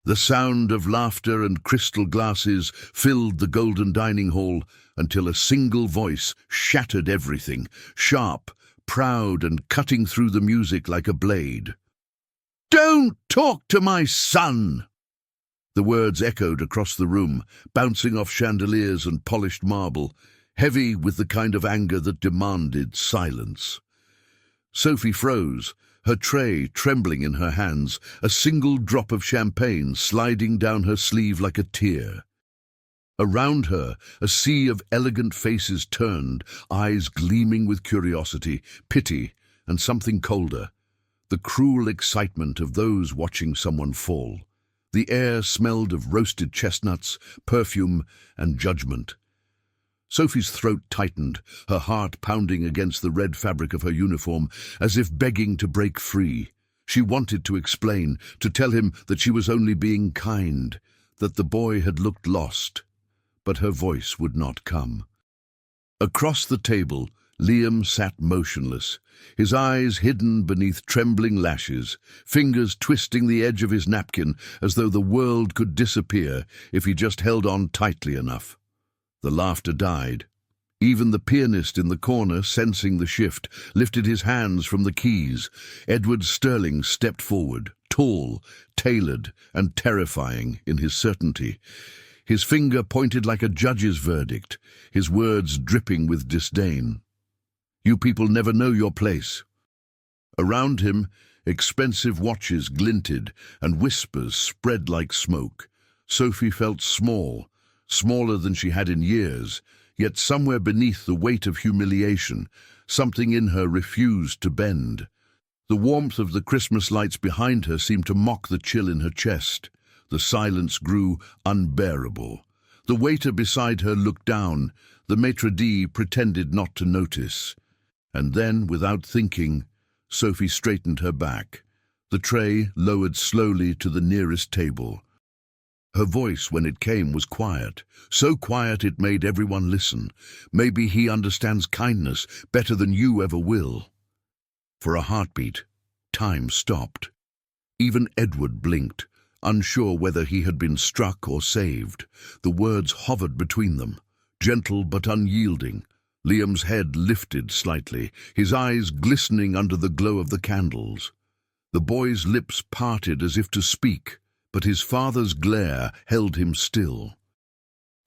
The sound of laughter and crystal glasses filled the golden dining hall until a single voice shattered everything, sharp, proud, and cutting through the music like a blade. "Don't talk to my son!" The words echoed across the room, bouncing off chandeliers and polished marble, heavy with the kind of anger that demanded silence. Sophie froze, her tray trembling in her hands, a single drop of champagne sliding down her sleeve like a tear. Around her, a sea of elegant faces turned, eyes gleaming with curiosity, pity, and something colder, the cruel excitement of those watching someone fall. The air smelled of roasted chestnuts, perfume, and judgment. Sophie's throat tightened, her heart pounding against the red fabric of her uniform, as if begging to break free. She wanted to explain, to tell him that she was only being kind, that the boy had looked lost. But her voice would not come. Across the table, Liam sat motionless, his eyes hidden beneath trembling lashes, fingers twisting the edge of his napkin as though the world could disappear if he just held on tightly enough. The laughter died. Even the pianist in the corner, sensing the shift, lifted his hands from the keys. Edward Sterling stepped forward, tall, tailored, and terrifying in his certainty. His finger pointed like a judge's verdict, his words dripping with disdain. "You people never know your place." Around him, expensive watches glinted, and whispers spread like smoke. Sophie felt small, smaller than she had in years, yet somewhere beneath the weight of humiliation, something in her refused to bend. The warmth of the Christmas lights behind her seemed to mock the chill in her chest. The silence grew unbearable. The waiter beside her looked down. The maitre d' pretended not to notice. And then, without thinking, Sophie straightened her back. The tray lowered slowly to the nearest table. Her voice, when it came, was quiet, so quiet it made everyone listen. "Maybe he understands kindness better than you ever will." For a heartbeat, time stopped. Even Edward blinked, unsure whether he had been struck or saved. The words hovered between them, gentle but unyielding. Liam's head lifted slightly, his eyes glistening under the glow of the candles. The boy's lips parted as if to speak, but his father's glare held him still.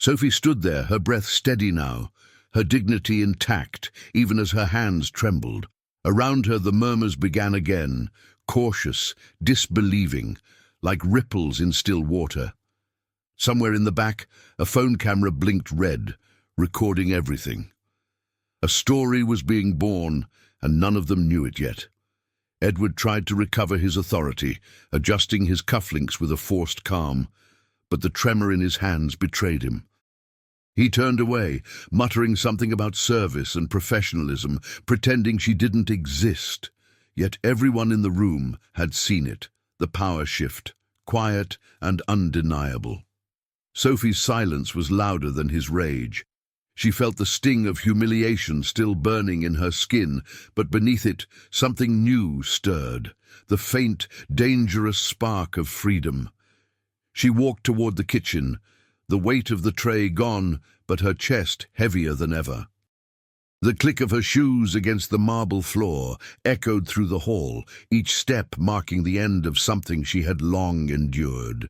Sophie stood there, her breath steady now, her dignity intact, even as her hands trembled. Around her the murmurs began again, cautious, disbelieving, like ripples in still water. Somewhere in the back, a phone camera blinked red, recording everything. A story was being born, and none of them knew it yet. Edward tried to recover his authority, adjusting his cufflinks with a forced calm, but the tremor in his hands betrayed him. He turned away, muttering something about service and professionalism, pretending she didn't exist. Yet everyone in the room had seen it, the power shift, quiet and undeniable. Sophie's silence was louder than his rage. She felt the sting of humiliation still burning in her skin, but beneath it, something new stirred, the faint, dangerous spark of freedom. She walked toward the kitchen, the weight of the tray gone, but her chest heavier than ever. The click of her shoes against the marble floor echoed through the hall, each step marking the end of something she had long endured.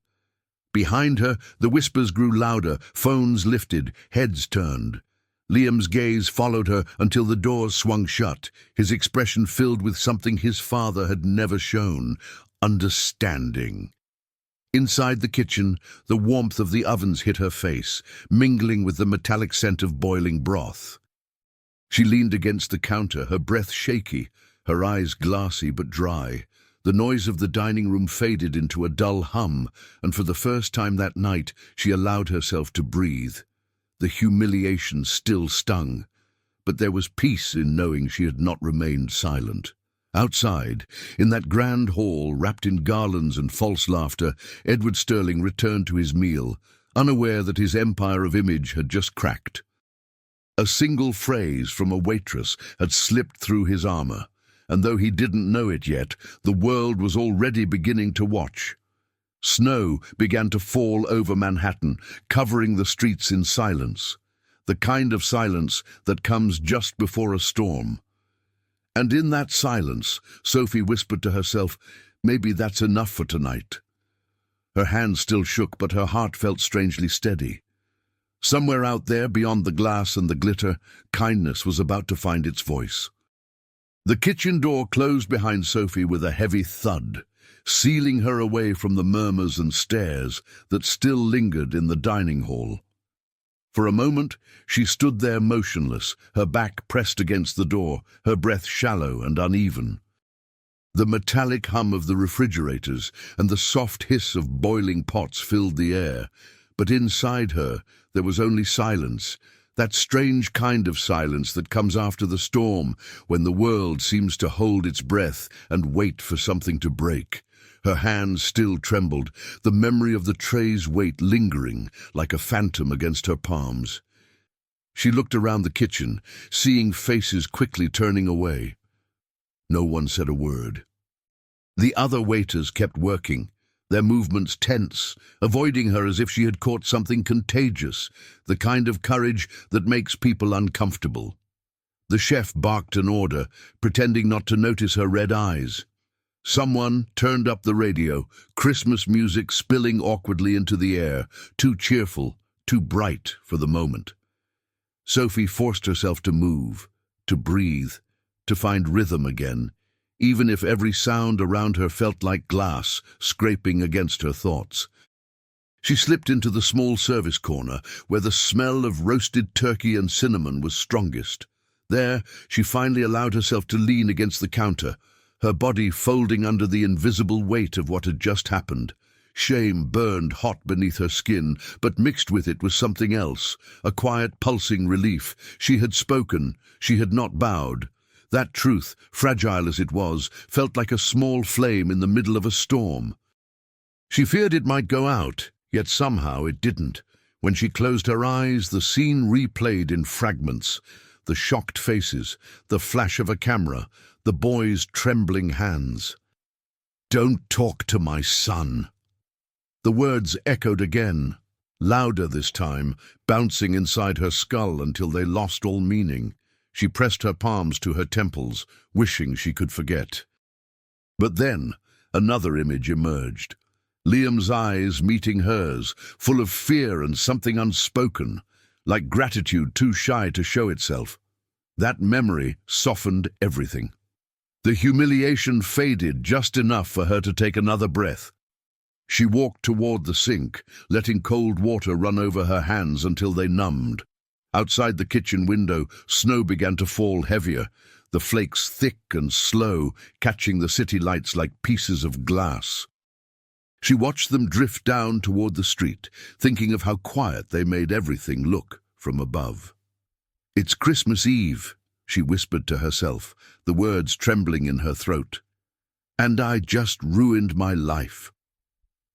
Behind her, the whispers grew louder, phones lifted, heads turned. Liam's gaze followed her until the doors swung shut, his expression filled with something his father had never shown, understanding. Inside the kitchen, the warmth of the ovens hit her face, mingling with the metallic scent of boiling broth. She leaned against the counter, her breath shaky, her eyes glassy but dry. The noise of the dining room faded into a dull hum, and for the first time that night she allowed herself to breathe. The humiliation still stung, but there was peace in knowing she had not remained silent. Outside, in that grand hall wrapped in garlands and false laughter, Edward Sterling returned to his meal, unaware that his empire of image had just cracked. A single phrase from a waitress had slipped through his armor, and though he didn't know it yet, the world was already beginning to watch. Snow began to fall over Manhattan, covering the streets in silence, the kind of silence that comes just before a storm. And in that silence, Sophie whispered to herself, "Maybe that's enough for tonight." Her hands still shook, but her heart felt strangely steady. Somewhere out there, beyond the glass and the glitter, kindness was about to find its voice. The kitchen door closed behind Sophie with a heavy thud, sealing her away from the murmurs and stares that still lingered in the dining hall. For a moment, she stood there motionless, her back pressed against the door, her breath shallow and uneven. The metallic hum of the refrigerators and the soft hiss of boiling pots filled the air, but inside her there was only silence, that strange kind of silence that comes after the storm, when the world seems to hold its breath and wait for something to break. Her hands still trembled, the memory of the tray's weight lingering like a phantom against her palms. She looked around the kitchen, seeing faces quickly turning away. No one said a word. The other waiters kept working, their movements tense, avoiding her as if she had caught something contagious, the kind of courage that makes people uncomfortable. The chef barked an order, pretending not to notice her red eyes. Someone turned up the radio, Christmas music spilling awkwardly into the air, too cheerful, too bright for the moment. Sophie forced herself to move, to breathe, to find rhythm again, even if every sound around her felt like glass scraping against her thoughts. She slipped into the small service corner, where the smell of roasted turkey and cinnamon was strongest. There, she finally allowed herself to lean against the counter, her body folding under the invisible weight of what had just happened. Shame burned hot beneath her skin, but mixed with it was something else, a quiet, pulsing relief. She had spoken, she had not bowed. That truth, fragile as it was, felt like a small flame in the middle of a storm. She feared it might go out, yet somehow it didn't. When she closed her eyes, the scene replayed in fragments. The shocked faces, the flash of a camera, the boy's trembling hands. "Don't talk to my son." The words echoed again, louder this time, bouncing inside her skull until they lost all meaning. She pressed her palms to her temples, wishing she could forget. But then, another image emerged. Liam's eyes meeting hers, full of fear and something unspoken, like gratitude too shy to show itself. That memory softened everything. The humiliation faded just enough for her to take another breath. She walked toward the sink, letting cold water run over her hands until they numbed. Outside the kitchen window, snow began to fall heavier, the flakes thick and slow, catching the city lights like pieces of glass. She watched them drift down toward the street, thinking of how quiet they made everything look from above. "It's Christmas Eve," she whispered to herself, the words trembling in her throat. "And I just ruined my life."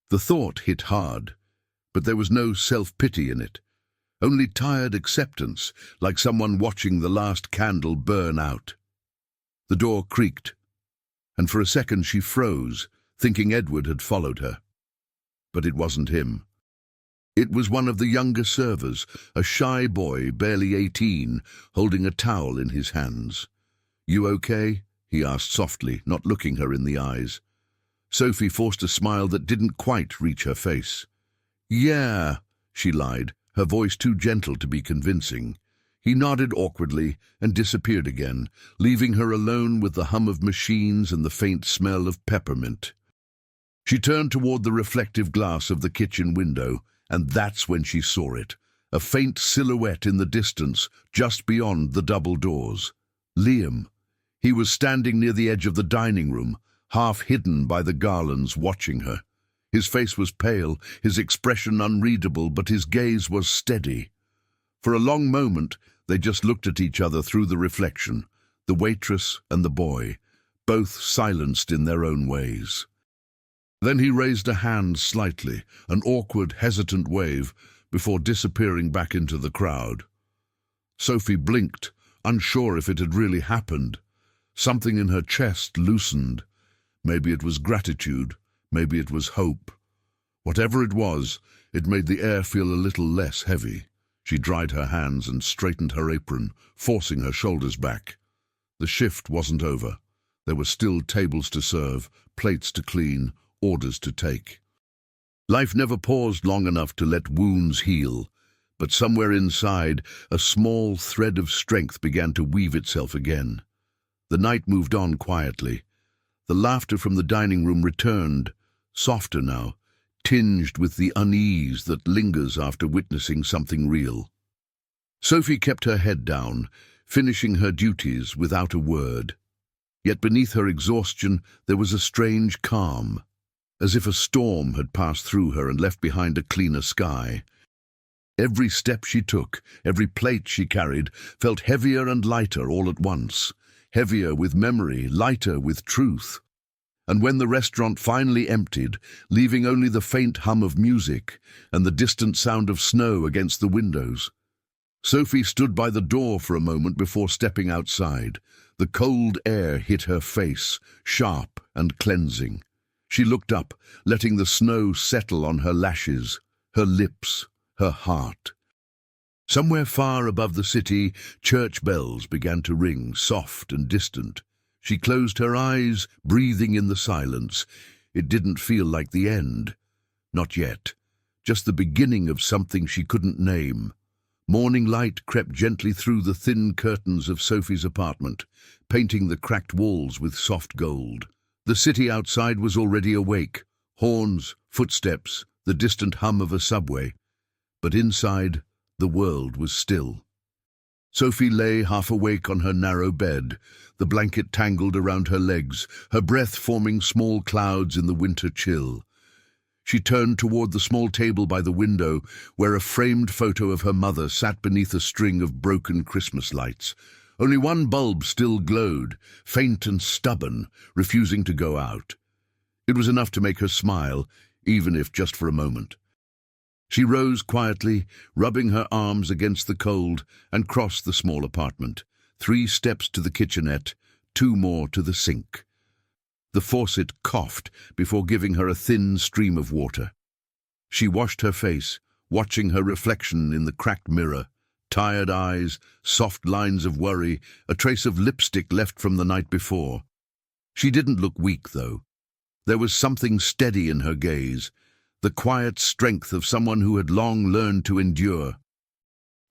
The thought hit hard, but there was no self-pity in it, only tired acceptance, like someone watching the last candle burn out. The door creaked, and for a second she froze, thinking Edward had followed her. But it wasn't him. It was one of the younger servers, a shy boy, barely 18, holding a towel in his hands. "You okay?" he asked softly, not looking her in the eyes. Sophie forced a smile that didn't quite reach her face. "Yeah," she lied, her voice too gentle to be convincing. He nodded awkwardly and disappeared again, leaving her alone with the hum of machines and the faint smell of peppermint. She turned toward the reflective glass of the kitchen window, and that's when she saw it, a faint silhouette in the distance, just beyond the double doors. Liam. He was standing near the edge of the dining room, half hidden by the garlands, watching her. His face was pale, his expression unreadable, but his gaze was steady. For a long moment, they just looked at each other through the reflection, the waitress and the boy, both silenced in their own ways. Then he raised a hand slightly, an awkward, hesitant wave, before disappearing back into the crowd. Sophie blinked, unsure if it had really happened. Something in her chest loosened. Maybe it was gratitude, maybe it was hope. Whatever it was, it made the air feel a little less heavy. She dried her hands and straightened her apron, forcing her shoulders back. The shift wasn't over. There were still tables to serve, plates to clean, orders to take. Life never paused long enough to let wounds heal, but somewhere inside, a small thread of strength began to weave itself again. The night moved on quietly. The laughter from the dining room returned, softer now, tinged with the unease that lingers after witnessing something real. Sophie kept her head down, finishing her duties without a word. Yet beneath her exhaustion there was a strange calm, as if a storm had passed through her and left behind a cleaner sky. Every step she took, every plate she carried, felt heavier and lighter all at once, heavier with memory, lighter with truth. And when the restaurant finally emptied, leaving only the faint hum of music and the distant sound of snow against the windows, Sophie stood by the door for a moment before stepping outside. The cold air hit her face, sharp and cleansing. She looked up, letting the snow settle on her lashes, her lips, her heart. Somewhere far above the city, church bells began to ring, soft and distant. She closed her eyes, breathing in the silence. It didn't feel like the end. Not yet. Just the beginning of something she couldn't name. Morning light crept gently through the thin curtains of Sophie's apartment, painting the cracked walls with soft gold. The city outside was already awake. Horns, footsteps, the distant hum of a subway. But inside, the world was still. Sophie lay half awake on her narrow bed, the blanket tangled around her legs, her breath forming small clouds in the winter chill. She turned toward the small table by the window, where a framed photo of her mother sat beneath a string of broken Christmas lights. Only one bulb still glowed, faint and stubborn, refusing to go out. It was enough to make her smile, even if just for a moment. She rose quietly, rubbing her arms against the cold, and crossed the small apartment. 3 steps to the kitchenette, 2 more to the sink. The faucet coughed before giving her a thin stream of water. She washed her face, watching her reflection in the cracked mirror. Tired eyes, soft lines of worry, a trace of lipstick left from the night before. She didn't look weak, though. There was something steady in her gaze, the quiet strength of someone who had long learned to endure.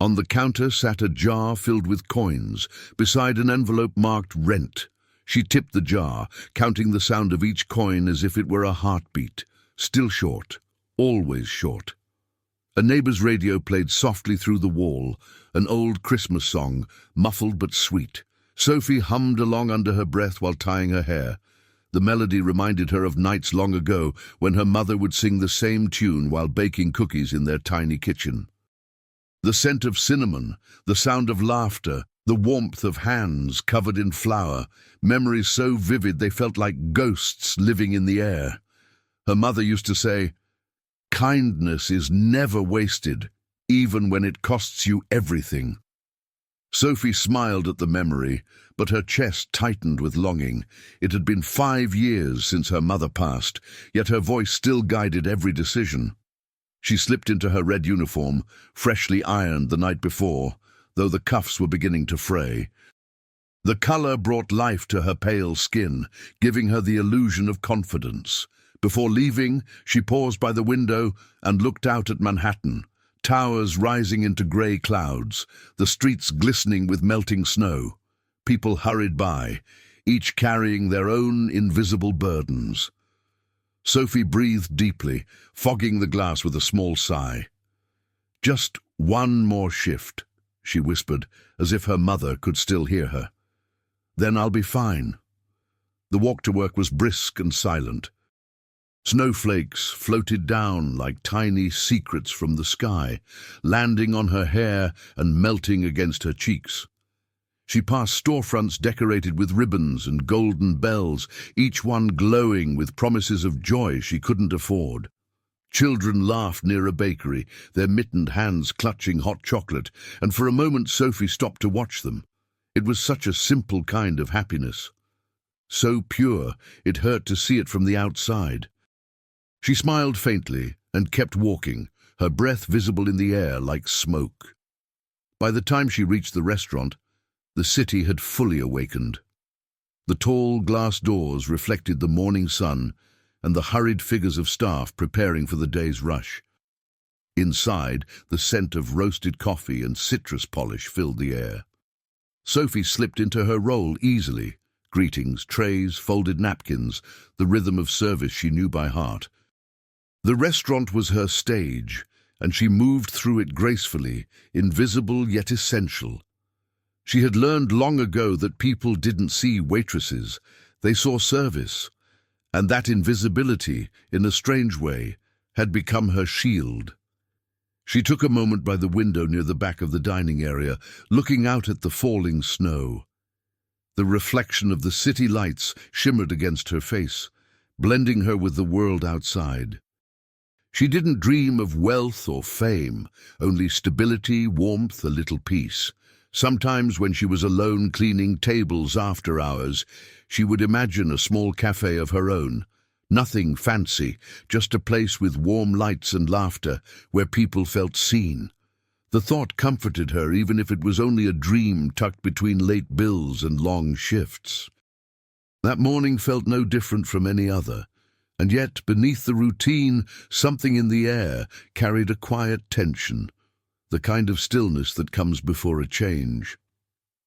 On the counter sat a jar filled with coins, beside an envelope marked rent. She tipped the jar, counting the sound of each coin as if it were a heartbeat. Still short, always short. A neighbor's radio played softly through the wall, an old Christmas song, muffled but sweet. Sophie hummed along under her breath while tying her hair. The melody reminded her of nights long ago when her mother would sing the same tune while baking cookies in their tiny kitchen. The scent of cinnamon, the sound of laughter, the warmth of hands covered in flour, memories so vivid they felt like ghosts living in the air. Her mother used to say, "Kindness is never wasted, even when it costs you everything." Sophie smiled at the memory, but her chest tightened with longing. It had been 5 years since her mother passed, yet her voice still guided every decision. She slipped into her red uniform, freshly ironed the night before, though the cuffs were beginning to fray. The color brought life to her pale skin, giving her the illusion of confidence. Before leaving, she paused by the window and looked out at Manhattan, towers rising into grey clouds, the streets glistening with melting snow. People hurried by, each carrying their own invisible burdens. Sophie breathed deeply, fogging the glass with a small sigh. "Just one more shift," she whispered, as if her mother could still hear her. "Then I'll be fine." The walk to work was brisk and silent. Snowflakes floated down like tiny secrets from the sky, landing on her hair and melting against her cheeks. She passed storefronts decorated with ribbons and golden bells, each one glowing with promises of joy she couldn't afford. Children laughed near a bakery, their mittened hands clutching hot chocolate, and for a moment Sophie stopped to watch them. It was such a simple kind of happiness. So pure, it hurt to see it from the outside. She smiled faintly and kept walking, her breath visible in the air like smoke. By the time she reached the restaurant, the city had fully awakened. The tall glass doors reflected the morning sun and the hurried figures of staff preparing for the day's rush. Inside, the scent of roasted coffee and citrus polish filled the air. Sophie slipped into her role easily. Greetings, trays, folded napkins, the rhythm of service she knew by heart. The restaurant was her stage, and she moved through it gracefully, invisible yet essential. She had learned long ago that people didn't see waitresses, they saw service, and that invisibility, in a strange way, had become her shield. She took a moment by the window near the back of the dining area, looking out at the falling snow. The reflection of the city lights shimmered against her face, blending her with the world outside. She didn't dream of wealth or fame, only stability, warmth, a little peace. Sometimes when she was alone cleaning tables after hours, she would imagine a small cafe of her own. Nothing fancy, just a place with warm lights and laughter, where people felt seen. The thought comforted her, even if it was only a dream tucked between late bills and long shifts. That morning felt no different from any other, and yet, beneath the routine, something in the air carried a quiet tension, the kind of stillness that comes before a change.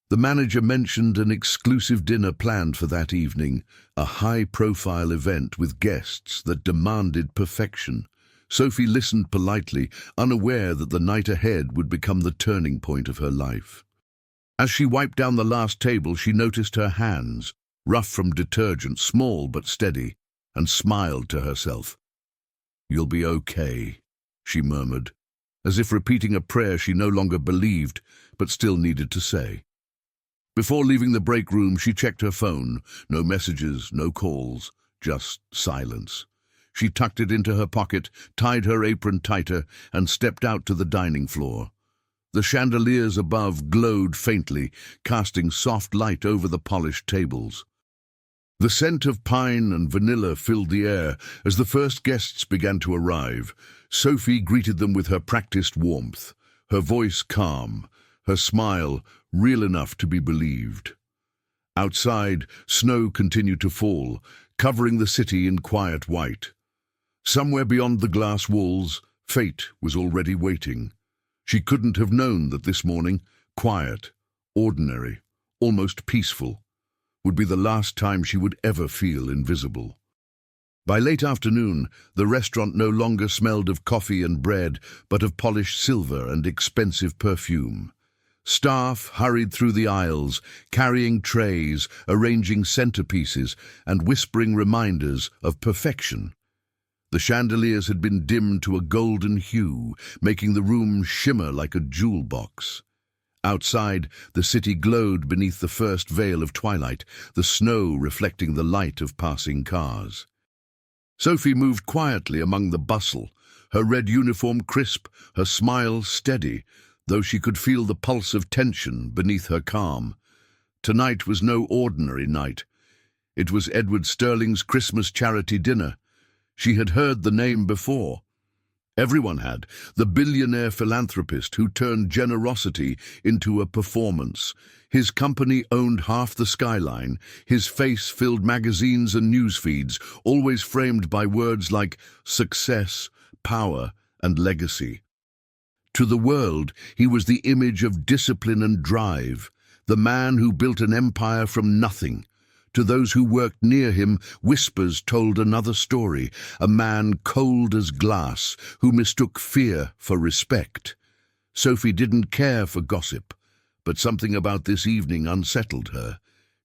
The manager mentioned an exclusive dinner planned for that evening, a high-profile event with guests that demanded perfection. Sophie listened politely, unaware that the night ahead would become the turning point of her life. As she wiped down the last table, she noticed her hands, rough from detergent, small but steady, and smiled to herself. "You'll be okay," she murmured, as if repeating a prayer she no longer believed, but still needed to say. Before leaving the break room, she checked her phone. No messages, no calls, just silence. She tucked it into her pocket, tied her apron tighter, and stepped out to the dining floor. The chandeliers above glowed faintly, casting soft light over the polished tables. The scent of pine and vanilla filled the air as the first guests began to arrive. Sophie greeted them with her practiced warmth, her voice calm, her smile real enough to be believed. Outside, snow continued to fall, covering the city in quiet white. Somewhere beyond the glass walls, fate was already waiting. She couldn't have known that this morning, quiet, ordinary, almost peaceful, would be the last time she would ever feel invisible. By late afternoon, the restaurant no longer smelled of coffee and bread, but of polished silver and expensive perfume. Staff hurried through the aisles, carrying trays, arranging centerpieces, and whispering reminders of perfection. The chandeliers had been dimmed to a golden hue, making the room shimmer like a jewel box. Outside, the city glowed beneath the first veil of twilight, the snow reflecting the light of passing cars. Sophie moved quietly among the bustle, her red uniform crisp, her smile steady, though she could feel the pulse of tension beneath her calm. Tonight was no ordinary night. It was Edward Sterling's Christmas charity dinner. She had heard the name before. Everyone had, the billionaire philanthropist who turned generosity into a performance. His company owned half the skyline. His face filled magazines and news feeds, always framed by words like success, power, and legacy. To the world, he was the image of discipline and drive, the man who built an empire from nothing. To those who worked near him, whispers told another story, a man cold as glass who mistook fear for respect. Sophie didn't care for gossip, but something about this evening unsettled her.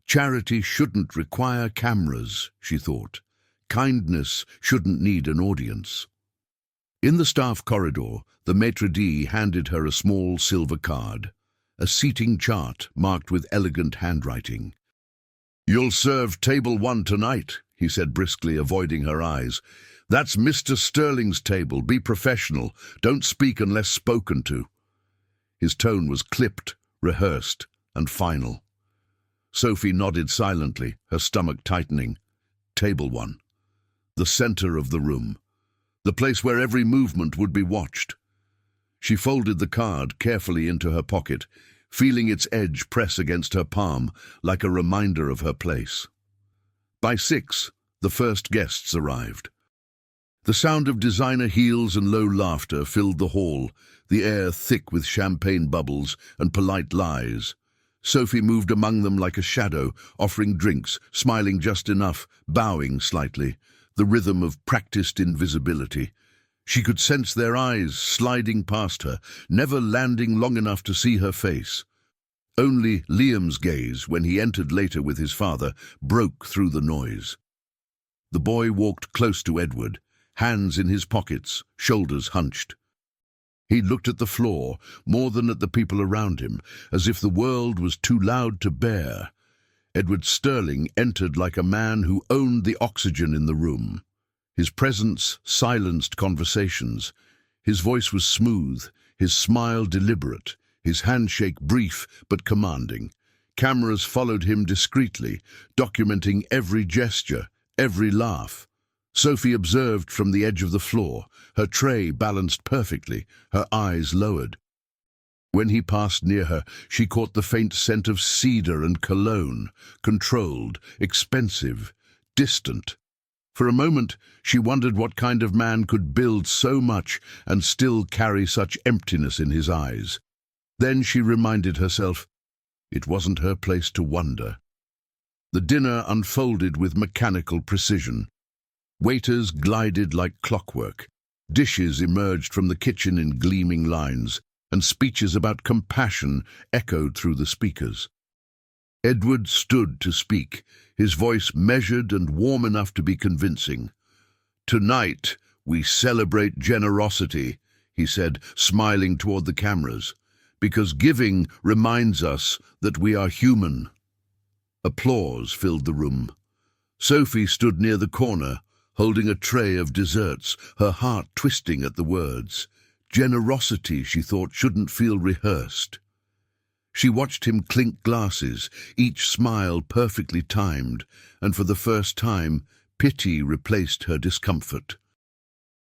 Charity shouldn't require cameras, she thought. Kindness shouldn't need an audience. In the staff corridor, the maitre d' handed her a small silver card, a seating chart marked with elegant handwriting. "You'll serve table 1 tonight," he said briskly, avoiding her eyes. "That's Mr. Sterling's table. Be professional. Don't speak unless spoken to." His tone was clipped, rehearsed, and final. Sophie nodded silently, her stomach tightening. Table 1. The center of the room. the place where every movement would be watched. She folded the card carefully into her pocket, feeling its edge press against her palm like a reminder of her place. By 6, the first guests arrived. The sound of designer heels and low laughter filled the hall, the air thick with champagne bubbles and polite lies. Sophie moved among them like a shadow, offering drinks, smiling just enough, bowing slightly, the rhythm of practiced invisibility. She could sense their eyes sliding past her, never landing long enough to see her face. Only Liam's gaze, when he entered later with his father, broke through the noise. The boy walked close to Edward, hands in his pockets, shoulders hunched. He looked at the floor, more than at the people around him, as if the world was too loud to bear. Edward Sterling entered like a man who owned the oxygen in the room. His presence silenced conversations. His voice was smooth, his smile deliberate, his handshake brief but commanding. Cameras followed him discreetly, documenting every gesture, every laugh. Sophie observed from the edge of the floor, her tray balanced perfectly, her eyes lowered. When he passed near her, she caught the faint scent of cedar and cologne, controlled, expensive, distant. For a moment, she wondered what kind of man could build so much and still carry such emptiness in his eyes. Then she reminded herself, it wasn't her place to wonder. The dinner unfolded with mechanical precision. Waiters glided like clockwork. Dishes emerged from the kitchen in gleaming lines, and speeches about compassion echoed through the speakers. Edward stood to speak, his voice measured and warm enough to be convincing. "Tonight we celebrate generosity," he said, smiling toward the cameras, "because giving reminds us that we are human." Applause filled the room. Sophie stood near the corner, holding a tray of desserts, her heart twisting at the words. Generosity, she thought, shouldn't feel rehearsed. She watched him clink glasses, each smile perfectly timed, and for the first time, pity replaced her discomfort.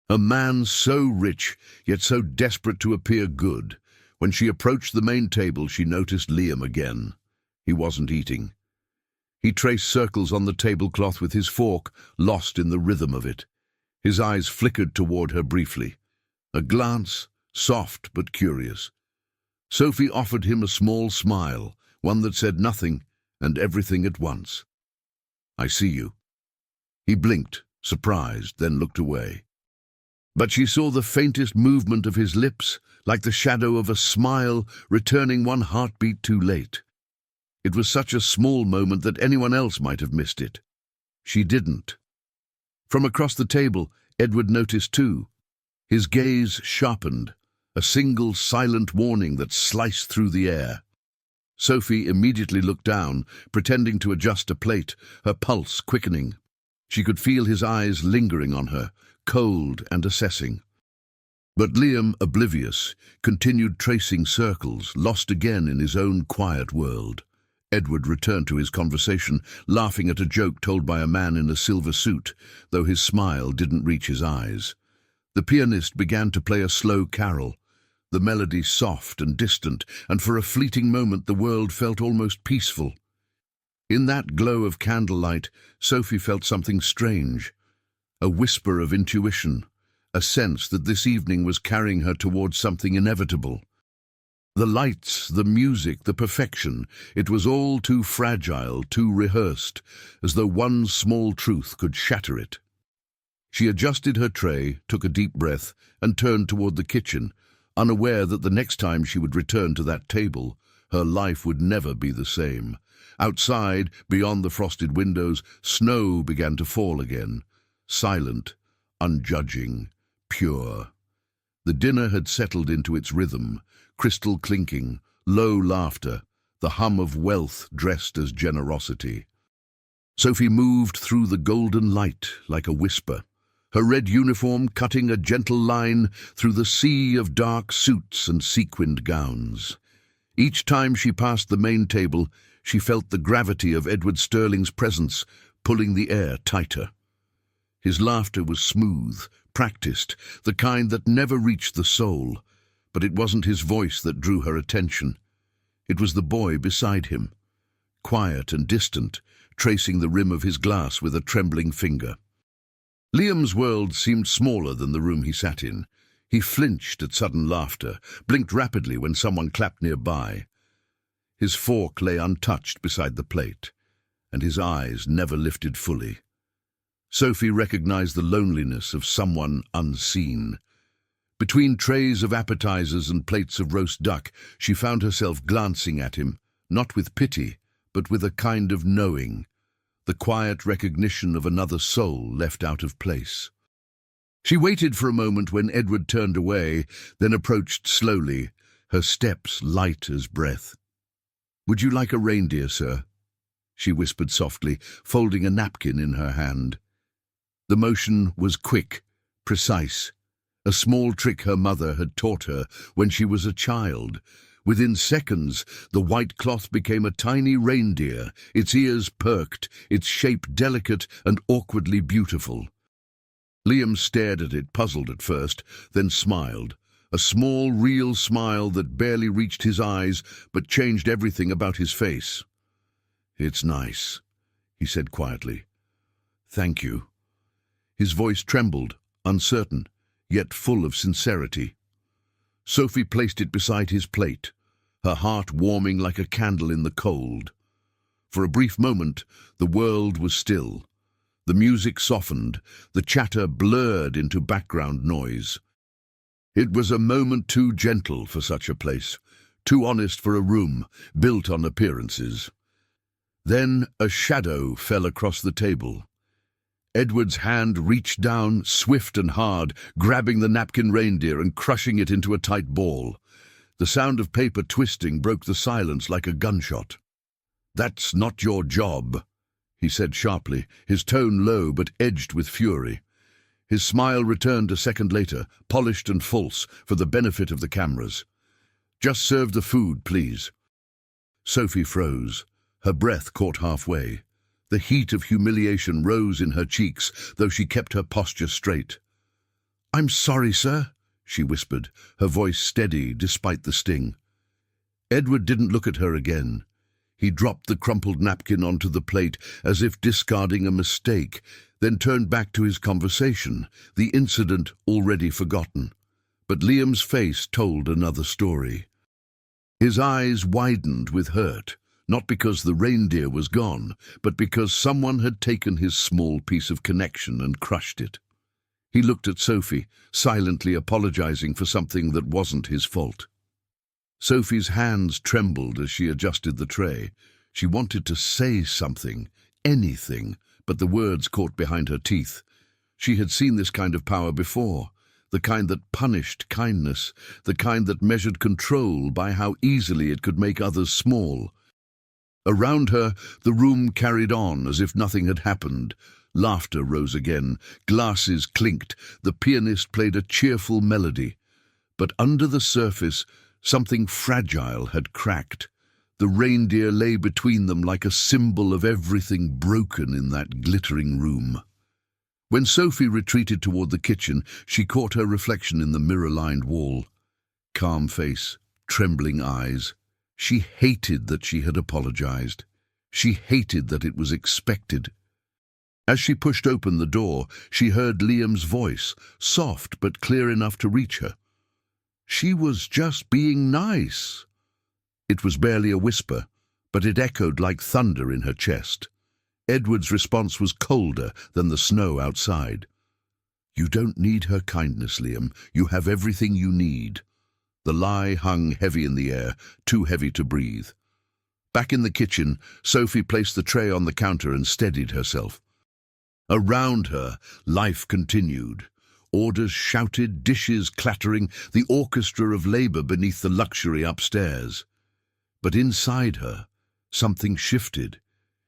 A man so rich, yet so desperate to appear good. When she approached the main table, she noticed Liam again. He wasn't eating. He traced circles on the tablecloth with his fork, lost in the rhythm of it. His eyes flickered toward her briefly. A glance, soft but curious. Sophie offered him a small smile, one that said nothing and everything at once. "I see you." He blinked, surprised, then looked away. But she saw the faintest movement of his lips, like the shadow of a smile returning one heartbeat too late. It was such a small moment that anyone else might have missed it. She didn't. From across the table, Edward noticed too. His gaze sharpened, a single silent warning that sliced through the air. Sophie immediately looked down, pretending to adjust a plate, her pulse quickening. She could feel his eyes lingering on her, cold and assessing. But Liam, oblivious, continued tracing circles, lost again in his own quiet world. Edward returned to his conversation, laughing at a joke told by a man in a silver suit, though his smile didn't reach his eyes. The pianist began to play a slow carol, the melody soft and distant, and for a fleeting moment the world felt almost peaceful. In that glow of candlelight, Sophie felt something strange, a whisper of intuition, a sense that this evening was carrying her towards something inevitable. The lights, the music, the perfection, it was all too fragile, too rehearsed, as though one small truth could shatter it. She adjusted her tray, took a deep breath, and turned toward the kitchen, unaware that the next time she would return to that table, her life would never be the same. Outside, beyond the frosted windows, snow began to fall again, silent, unjudging, pure. The dinner had settled into its rhythm, crystal clinking, low laughter, the hum of wealth dressed as generosity. Sophie moved through the golden light like a whisper, her red uniform cutting a gentle line through the sea of dark suits and sequined gowns. Each time she passed the main table, she felt the gravity of Edward Sterling's presence pulling the air tighter. His laughter was smooth, practiced, the kind that never reached the soul. But it wasn't his voice that drew her attention. It was the boy beside him, quiet and distant, tracing the rim of his glass with a trembling finger. Liam's world seemed smaller than the room he sat in. He flinched at sudden laughter, blinked rapidly when someone clapped nearby. His fork lay untouched beside the plate, and his eyes never lifted fully. Sophie recognized the loneliness of someone unseen. Between trays of appetizers and plates of roast duck, she found herself glancing at him, not with pity, but with a kind of knowing, the quiet recognition of another soul left out of place. She waited for a moment when Edward turned away, then approached slowly, her steps light as breath. "Would you like a reindeer, sir?" she whispered softly, folding a napkin in her hand. The motion was quick, precise, a small trick her mother had taught her when she was a child. Within seconds, the white cloth became a tiny reindeer, its ears perked, its shape delicate and awkwardly beautiful. Liam stared at it, puzzled at first, then smiled. A small, real smile that barely reached his eyes, but changed everything about his face. "It's nice," he said quietly. "Thank you." His voice trembled, uncertain, yet full of sincerity. Sophie placed it beside his plate, her heart warming like a candle in the cold. For a brief moment, the world was still. The music softened, the chatter blurred into background noise. It was a moment too gentle for such a place, too honest for a room built on appearances. Then a shadow fell across the table. Edward's hand reached down, swift and hard, grabbing the napkin reindeer and crushing it into a tight ball. The sound of paper twisting broke the silence like a gunshot. "That's not your job," he said sharply, his tone low but edged with fury. His smile returned a second later, polished and false, for the benefit of the cameras. "Just serve the food, please." Sophie froze. Her breath caught halfway. The heat of humiliation rose in her cheeks, though she kept her posture straight. "I'm sorry, sir," she whispered, her voice steady despite the sting. Edward didn't look at her again. He dropped the crumpled napkin onto the plate as if discarding a mistake, then turned back to his conversation, the incident already forgotten. But Liam's face told another story. His eyes widened with hurt. Not because the reindeer was gone, but because someone had taken his small piece of connection and crushed it. He looked at Sophie, silently apologizing for something that wasn't his fault. Sophie's hands trembled as she adjusted the tray. She wanted to say something, anything, but the words caught behind her teeth. She had seen this kind of power before, the kind that punished kindness, the kind that measured control by how easily it could make others small. Around her, the room carried on as if nothing had happened. Laughter rose again, glasses clinked, the pianist played a cheerful melody. But under the surface, something fragile had cracked. The reindeer lay between them like a symbol of everything broken in that glittering room. When Sophie retreated toward the kitchen, she caught her reflection in the mirror-lined wall. Calm face, trembling eyes. She hated that she had apologized. She hated that it was expected. As she pushed open the door, she heard Liam's voice, soft but clear enough to reach her. She was just being nice. It was barely a whisper, but it echoed like thunder in her chest. Edward's response was colder than the snow outside. "You don't need her kindness, Liam. You have everything you need." The lie hung heavy in the air, too heavy to breathe. Back in the kitchen, Sophie placed the tray on the counter and steadied herself. Around her, life continued. Orders shouted, dishes clattering, the orchestra of labor beneath the luxury upstairs. But inside her, something shifted.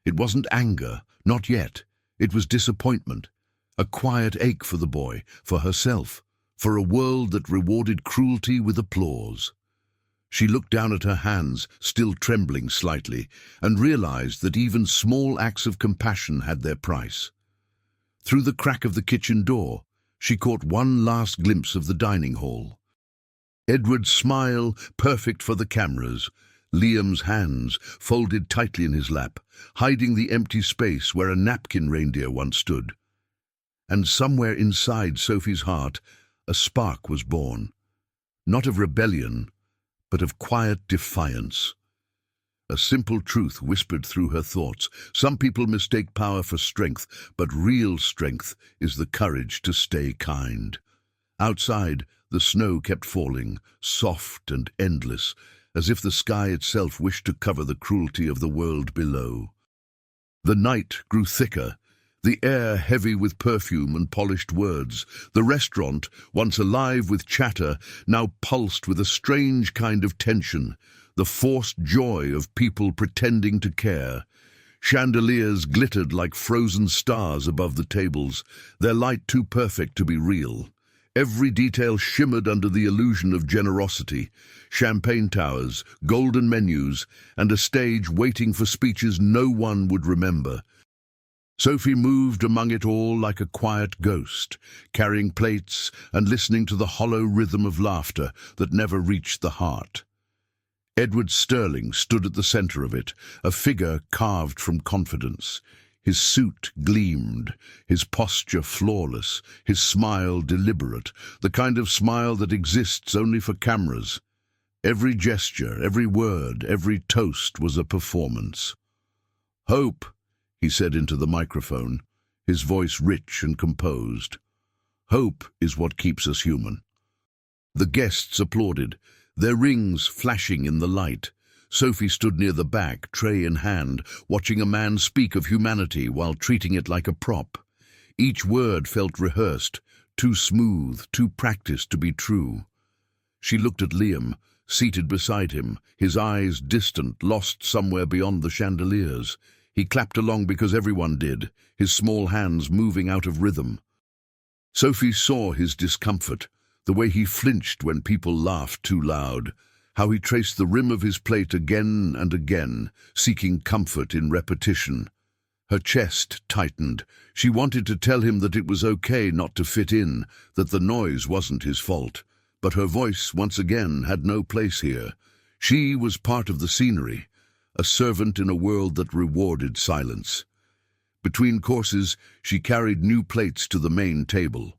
It wasn't anger, not yet. It was disappointment, a quiet ache for the boy, for herself, for a world that rewarded cruelty with applause. She looked down at her hands, still trembling slightly, and realized that even small acts of compassion had their price. Through the crack of the kitchen door, she caught one last glimpse of the dining hall. Edward's smile, perfect for the cameras, Liam's hands folded tightly in his lap, hiding the empty space where a napkin reindeer once stood. And somewhere inside Sophie's heart, a spark was born, not of rebellion, but of quiet defiance. A simple truth whispered through her thoughts. Some people mistake power for strength, but real strength is the courage to stay kind. Outside, the snow kept falling, soft and endless, as if the sky itself wished to cover the cruelty of the world below. The night grew thicker, the air heavy with perfume and polished words. The restaurant, once alive with chatter, now pulsed with a strange kind of tension, the forced joy of people pretending to care. Chandeliers glittered like frozen stars above the tables, their light too perfect to be real. Every detail shimmered under the illusion of generosity. Champagne towers, golden menus, and a stage waiting for speeches no one would remember. Sophie moved among it all like a quiet ghost, carrying plates and listening to the hollow rhythm of laughter that never reached the heart. Edward Sterling stood at the center of it, a figure carved from confidence. His suit gleamed, his posture flawless, his smile deliberate, the kind of smile that exists only for cameras. Every gesture, every word, every toast was a performance. "Hope," he said into the microphone, his voice rich and composed. "Hope is what keeps us human." The guests applauded, their rings flashing in the light. Sophie stood near the back, tray in hand, watching a man speak of humanity while treating it like a prop. Each word felt rehearsed, too smooth, too practiced to be true. She looked at Liam, seated beside him, his eyes distant, lost somewhere beyond the chandeliers. He clapped along because everyone did, his small hands moving out of rhythm. Sophie saw his discomfort, the way he flinched when people laughed too loud, how he traced the rim of his plate again and again, seeking comfort in repetition. Her chest tightened. She wanted to tell him that it was okay not to fit in, that the noise wasn't his fault. But her voice, once again, had no place here. She was part of the scenery, a servant in a world that rewarded silence. Between courses, she carried new plates to the main table.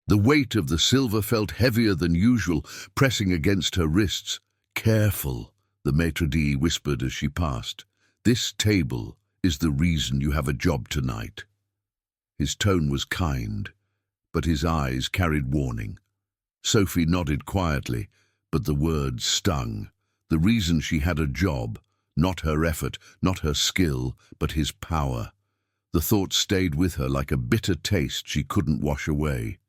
The weight of the silver felt heavier than usual, pressing against her wrists. "Careful," the maitre d' whispered as she passed. "This table is the reason you have a job tonight." His tone was kind, but his eyes carried warning. Sophie nodded quietly, but the words stung. The reason she had a job, not her effort, not her skill, but his power. The thought stayed with her like a bitter taste she couldn't wash away.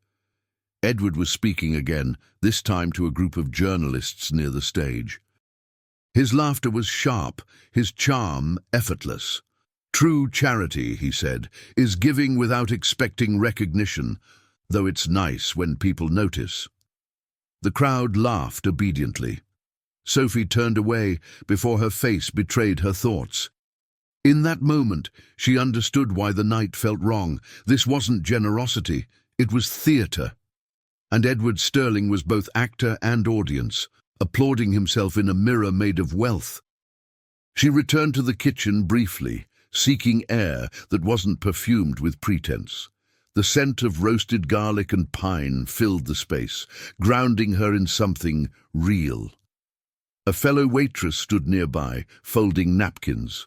Edward was speaking again, this time to a group of journalists near the stage. His laughter was sharp, his charm effortless. "True charity," he said, "is giving without expecting recognition, though it's nice when people notice." The crowd laughed obediently. Sophie turned away before her face betrayed her thoughts. In that moment, she understood why the night felt wrong. This wasn't generosity, it was theatre. And Edward Sterling was both actor and audience, applauding himself in a mirror made of wealth. She returned to the kitchen briefly, seeking air that wasn't perfumed with pretense. The scent of roasted garlic and pine filled the space, grounding her in something real. A fellow waitress stood nearby, folding napkins.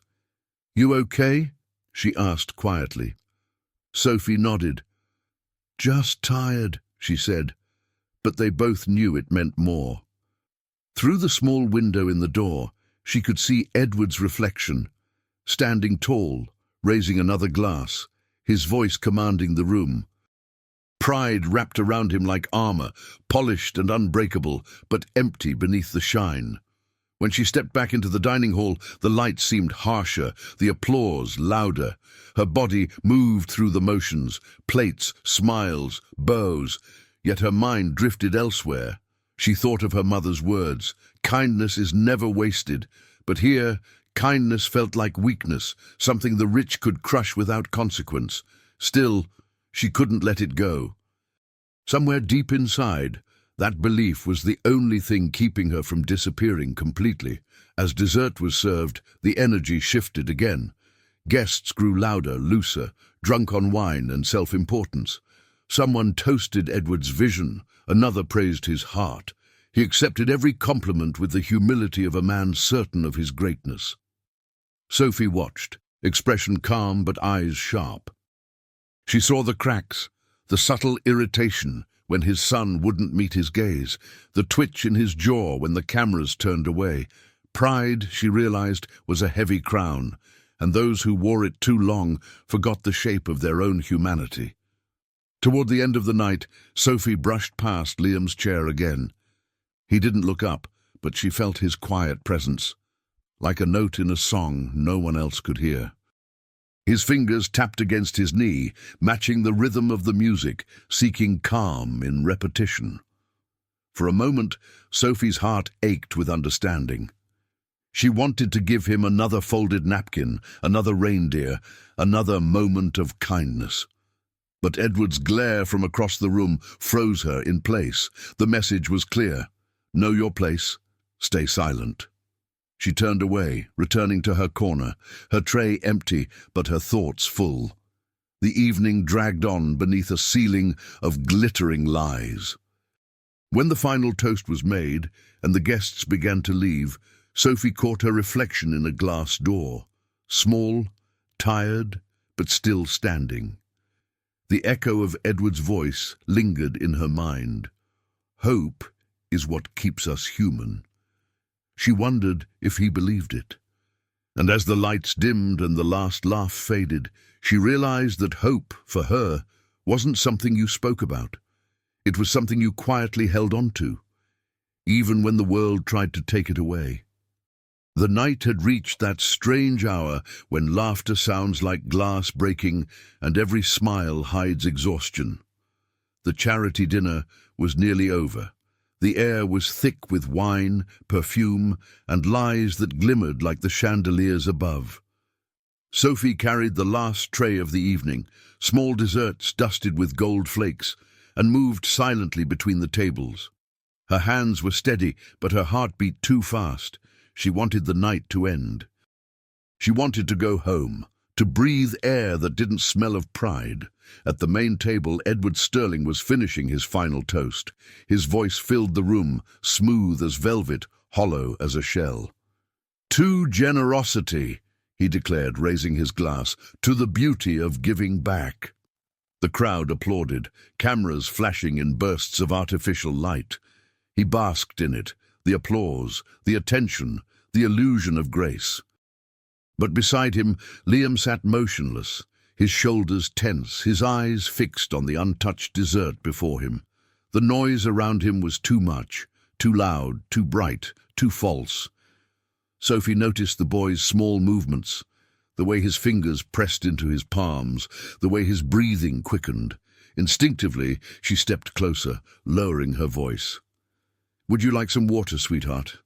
"You okay?" she asked quietly. Sophie nodded. "Just tired," she said, but they both knew it meant more. Through the small window in the door, she could see Edward's reflection, standing tall, raising another glass, his voice commanding the room. Pride wrapped around him like armor, polished and unbreakable, but empty beneath the shine. When she stepped back into the dining hall, the light seemed harsher, the applause louder. Her body moved through the motions, plates, smiles, bows, yet her mind drifted elsewhere. She thought of her mother's words, "Kindness is never wasted," but here, kindness felt like weakness, something the rich could crush without consequence. Still, she couldn't let it go. Somewhere deep inside, that belief was the only thing keeping her from disappearing completely. As dessert was served, the energy shifted again. Guests grew louder, looser, drunk on wine and self-importance. Someone toasted Edward's vision, another praised his heart. He accepted every compliment with the humility of a man certain of his greatness. Sophie watched, expression calm but eyes sharp. She saw the cracks, the subtle irritation when his son wouldn't meet his gaze, the twitch in his jaw when the cameras turned away. Pride, she realized, was a heavy crown, and those who wore it too long forgot the shape of their own humanity. Toward the end of the night, Sophie brushed past Liam's chair again. He didn't look up, but she felt his quiet presence, like a note in a song no one else could hear. His fingers tapped against his knee, matching the rhythm of the music, seeking calm in repetition. For a moment, Sophie's heart ached with understanding. She wanted to give him another folded napkin, another reindeer, another moment of kindness. But Edward's glare from across the room froze her in place. The message was clear. Know your place. Stay silent. She turned away, returning to her corner, her tray empty, but her thoughts full. The evening dragged on beneath a ceiling of glittering lies. When the final toast was made and the guests began to leave, Sophie caught her reflection in a glass door, small, tired, but still standing. The echo of Edward's voice lingered in her mind. Hope is what keeps us human. She wondered if he believed it. And as the lights dimmed and the last laugh faded, she realized that hope, for her, wasn't something you spoke about. It was something you quietly held on to, even when the world tried to take it away. The night had reached that strange hour when laughter sounds like glass breaking and every smile hides exhaustion. The charity dinner was nearly over. The air was thick with wine, perfume, and lies that glimmered like the chandeliers above. Sophie carried the last tray of the evening, small desserts dusted with gold flakes, and moved silently between the tables. Her hands were steady, but her heart beat too fast. She wanted the night to end. She wanted to go home, to breathe air that didn't smell of pride. At the main table, Edward Sterling was finishing his final toast. His voice filled the room, smooth as velvet, hollow as a shell. "To generosity," he declared, raising his glass, "to the beauty of giving back." The crowd applauded, cameras flashing in bursts of artificial light. He basked in it, the applause, the attention, the illusion of grace. But beside him, Liam sat motionless, his shoulders tense, his eyes fixed on the untouched dessert before him. The noise around him was too much, too loud, too bright, too false. Sophie noticed the boy's small movements, the way his fingers pressed into his palms, the way his breathing quickened. Instinctively, she stepped closer, lowering her voice. "Would you like some water, sweetheart?"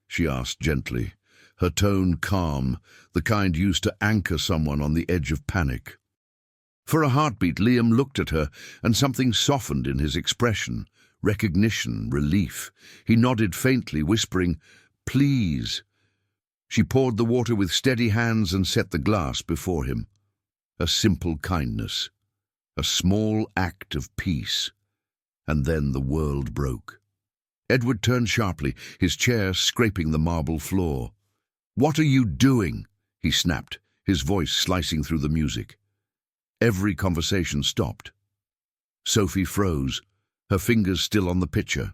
she asked gently, her tone calm, the kind used to anchor someone on the edge of panic. For a heartbeat, Liam looked at her, and something softened in his expression. Recognition, relief. He nodded faintly, whispering, "Please." She poured the water with steady hands and set the glass before him. A simple kindness, a small act of peace. And then the world broke. Edward turned sharply, his chair scraping the marble floor. "What are you doing?" he snapped, his voice slicing through the music. Every conversation stopped. Sophie froze, her fingers still on the pitcher.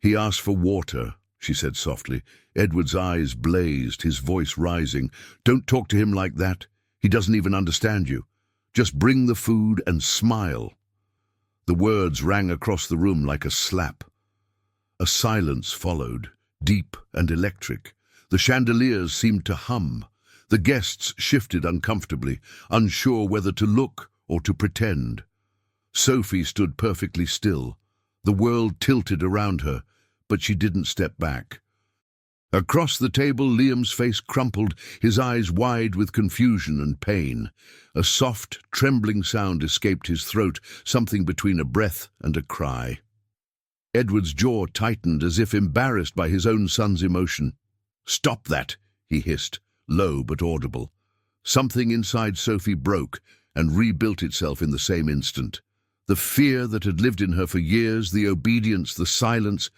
He asked for water," she said softly. Edward's eyes blazed, his voice rising. "Don't talk to him like that. He doesn't even understand you. Just bring the food and smile." The words rang across the room like a slap. A silence followed, deep and electric. The chandeliers seemed to hum. The guests shifted uncomfortably, unsure whether to look or to pretend. Sophie stood perfectly still. The world tilted around her, but she didn't step back. Across the table, Liam's face crumpled, his eyes wide with confusion and pain. A soft, trembling sound escaped his throat, something between a breath and a cry. Edward's jaw tightened as if embarrassed by his own son's emotion. "Stop that," he hissed, low but audible. Something inside Sophie broke and rebuilt itself in the same instant. The fear that had lived in her for years, the obedience, the silence,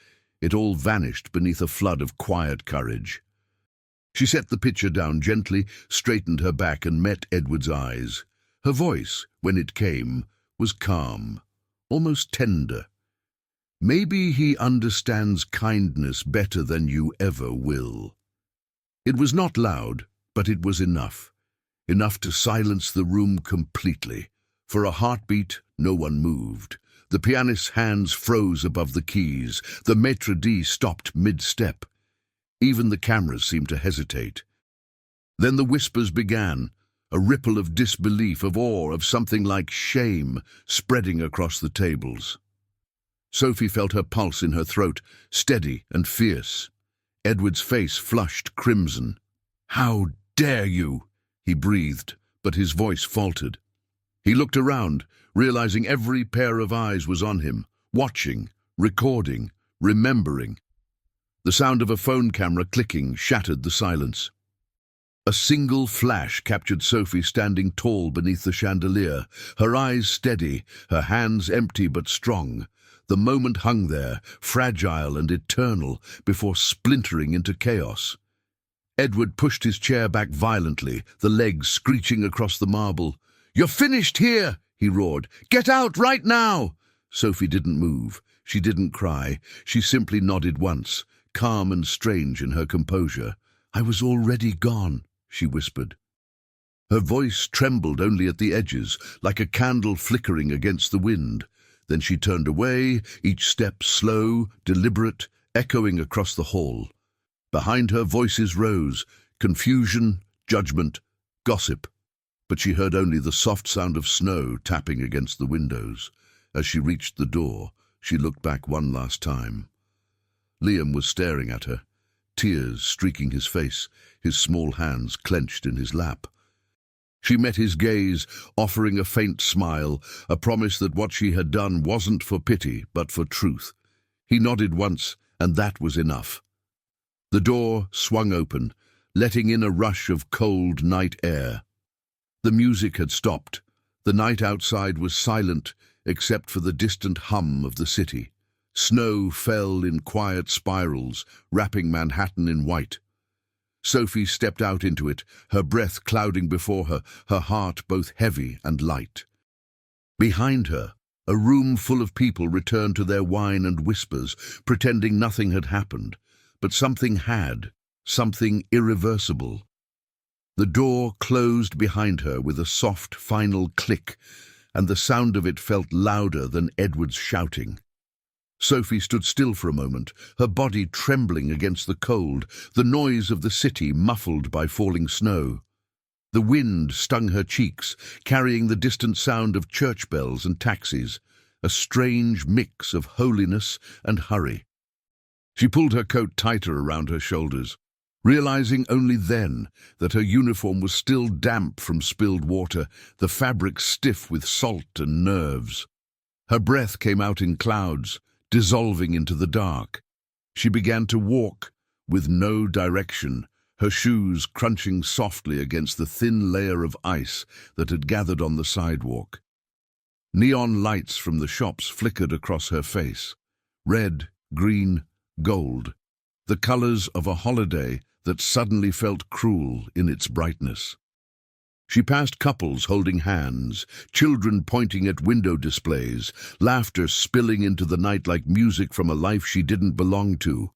it all vanished beneath a flood of quiet courage. She set the pitcher down gently, straightened her back and met Edward's eyes. Her voice, when it came, was calm, almost tender. "Maybe he understands kindness better than you ever will." It was not loud, but it was enough. Enough to silence the room completely. For a heartbeat, no one moved. The pianist's hands froze above the keys. The maitre d' stopped mid-step. Even the cameras seemed to hesitate. Then the whispers began, a ripple of disbelief, of awe, of something like shame spreading across the tables. Sophie felt her pulse in her throat, steady and fierce. Edward's face flushed crimson. "How dare you?" he breathed, but his voice faltered. He looked around, realizing every pair of eyes was on him, watching, recording, remembering. The sound of a phone camera clicking shattered the silence. A single flash captured Sophie standing tall beneath the chandelier, her eyes steady, her hands empty but strong. The moment hung there, fragile and eternal, before splintering into chaos. Edward pushed his chair back violently, the legs screeching across the marble. "You're finished here!" he roared. "Get out right now!" Sophie didn't move. She didn't cry. She simply nodded once, calm and strange in her composure. "I was already gone," she whispered. Her voice trembled only at the edges, like a candle flickering against the wind. Then she turned away, each step slow, deliberate, echoing across the hall. Behind her voices rose, confusion, judgment, gossip. But she heard only the soft sound of snow tapping against the windows. As she reached the door, she looked back one last time. Liam was staring at her, tears streaking his face, his small hands clenched in his lap. She met his gaze, offering a faint smile, a promise that what she had done wasn't for pity, but for truth. He nodded once, and that was enough. The door swung open, letting in a rush of cold night air. The music had stopped. The night outside was silent, except for the distant hum of the city. Snow fell in quiet spirals, wrapping Manhattan in white. Sophie stepped out into it, her breath clouding before her, her heart both heavy and light. Behind her, a room full of people returned to their wine and whispers, pretending nothing had happened. But something had, something irreversible. The door closed behind her with a soft, final click, and the sound of it felt louder than Edward's shouting. Sophie stood still for a moment, her body trembling against the cold, the noise of the city muffled by falling snow. The wind stung her cheeks, carrying the distant sound of church bells and taxis, a strange mix of holiness and hurry. She pulled her coat tighter around her shoulders, realizing only then that her uniform was still damp from spilled water, the fabric stiff with salt and nerves. Her breath came out in clouds, dissolving into the dark. She began to walk, with no direction, her shoes crunching softly against the thin layer of ice that had gathered on the sidewalk. Neon lights from the shops flickered across her face. Red, green, gold. The colors of a holiday that suddenly felt cruel in its brightness. She passed couples holding hands, children pointing at window displays, laughter spilling into the night like music from a life she didn't belong to.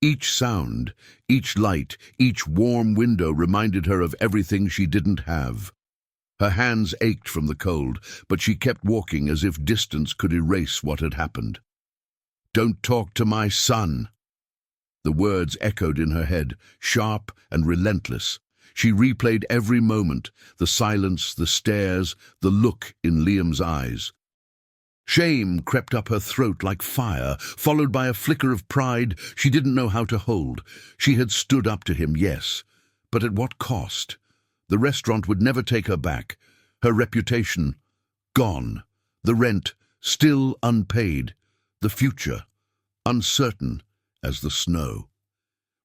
Each sound, each light, each warm window reminded her of everything she didn't have. Her hands ached from the cold, but she kept walking as if distance could erase what had happened. "Don't talk to my son." The words echoed in her head, sharp and relentless. She replayed every moment, the silence, the stares, the look in Liam's eyes. Shame crept up her throat like fire, followed by a flicker of pride she didn't know how to hold. She had stood up to him, yes, but at what cost? The restaurant would never take her back. Her reputation, gone. The rent, still unpaid. The future, uncertain as the snow.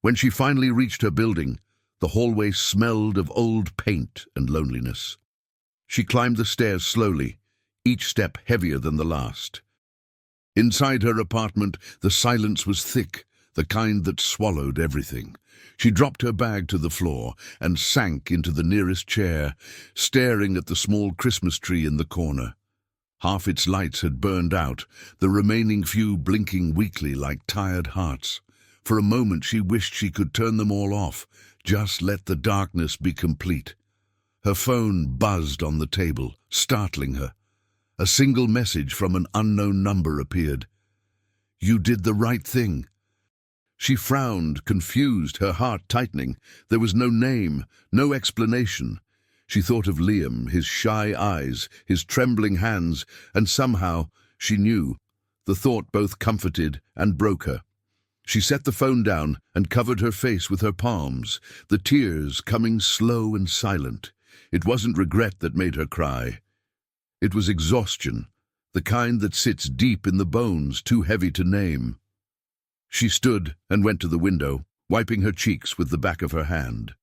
When she finally reached her building, the hallway smelled of old paint and loneliness. She climbed the stairs slowly, each step heavier than the last. Inside her apartment, the silence was thick, the kind that swallowed everything. She dropped her bag to the floor and sank into the nearest chair, staring at the small Christmas tree in the corner. Half its lights had burned out, the remaining few blinking weakly like tired hearts. For a moment she wished she could turn them all off, just let the darkness be complete. Her phone buzzed on the table, startling her. A single message from an unknown number appeared. "You did the right thing." She frowned, confused, her heart tightening. There was no name, no explanation. She thought of Liam, his shy eyes, his trembling hands, and somehow, she knew, the thought both comforted and broke her. She set the phone down and covered her face with her palms, the tears coming slow and silent. It wasn't regret that made her cry. It was exhaustion, the kind that sits deep in the bones, too heavy to name. She stood and went to the window, wiping her cheeks with the back of her hand.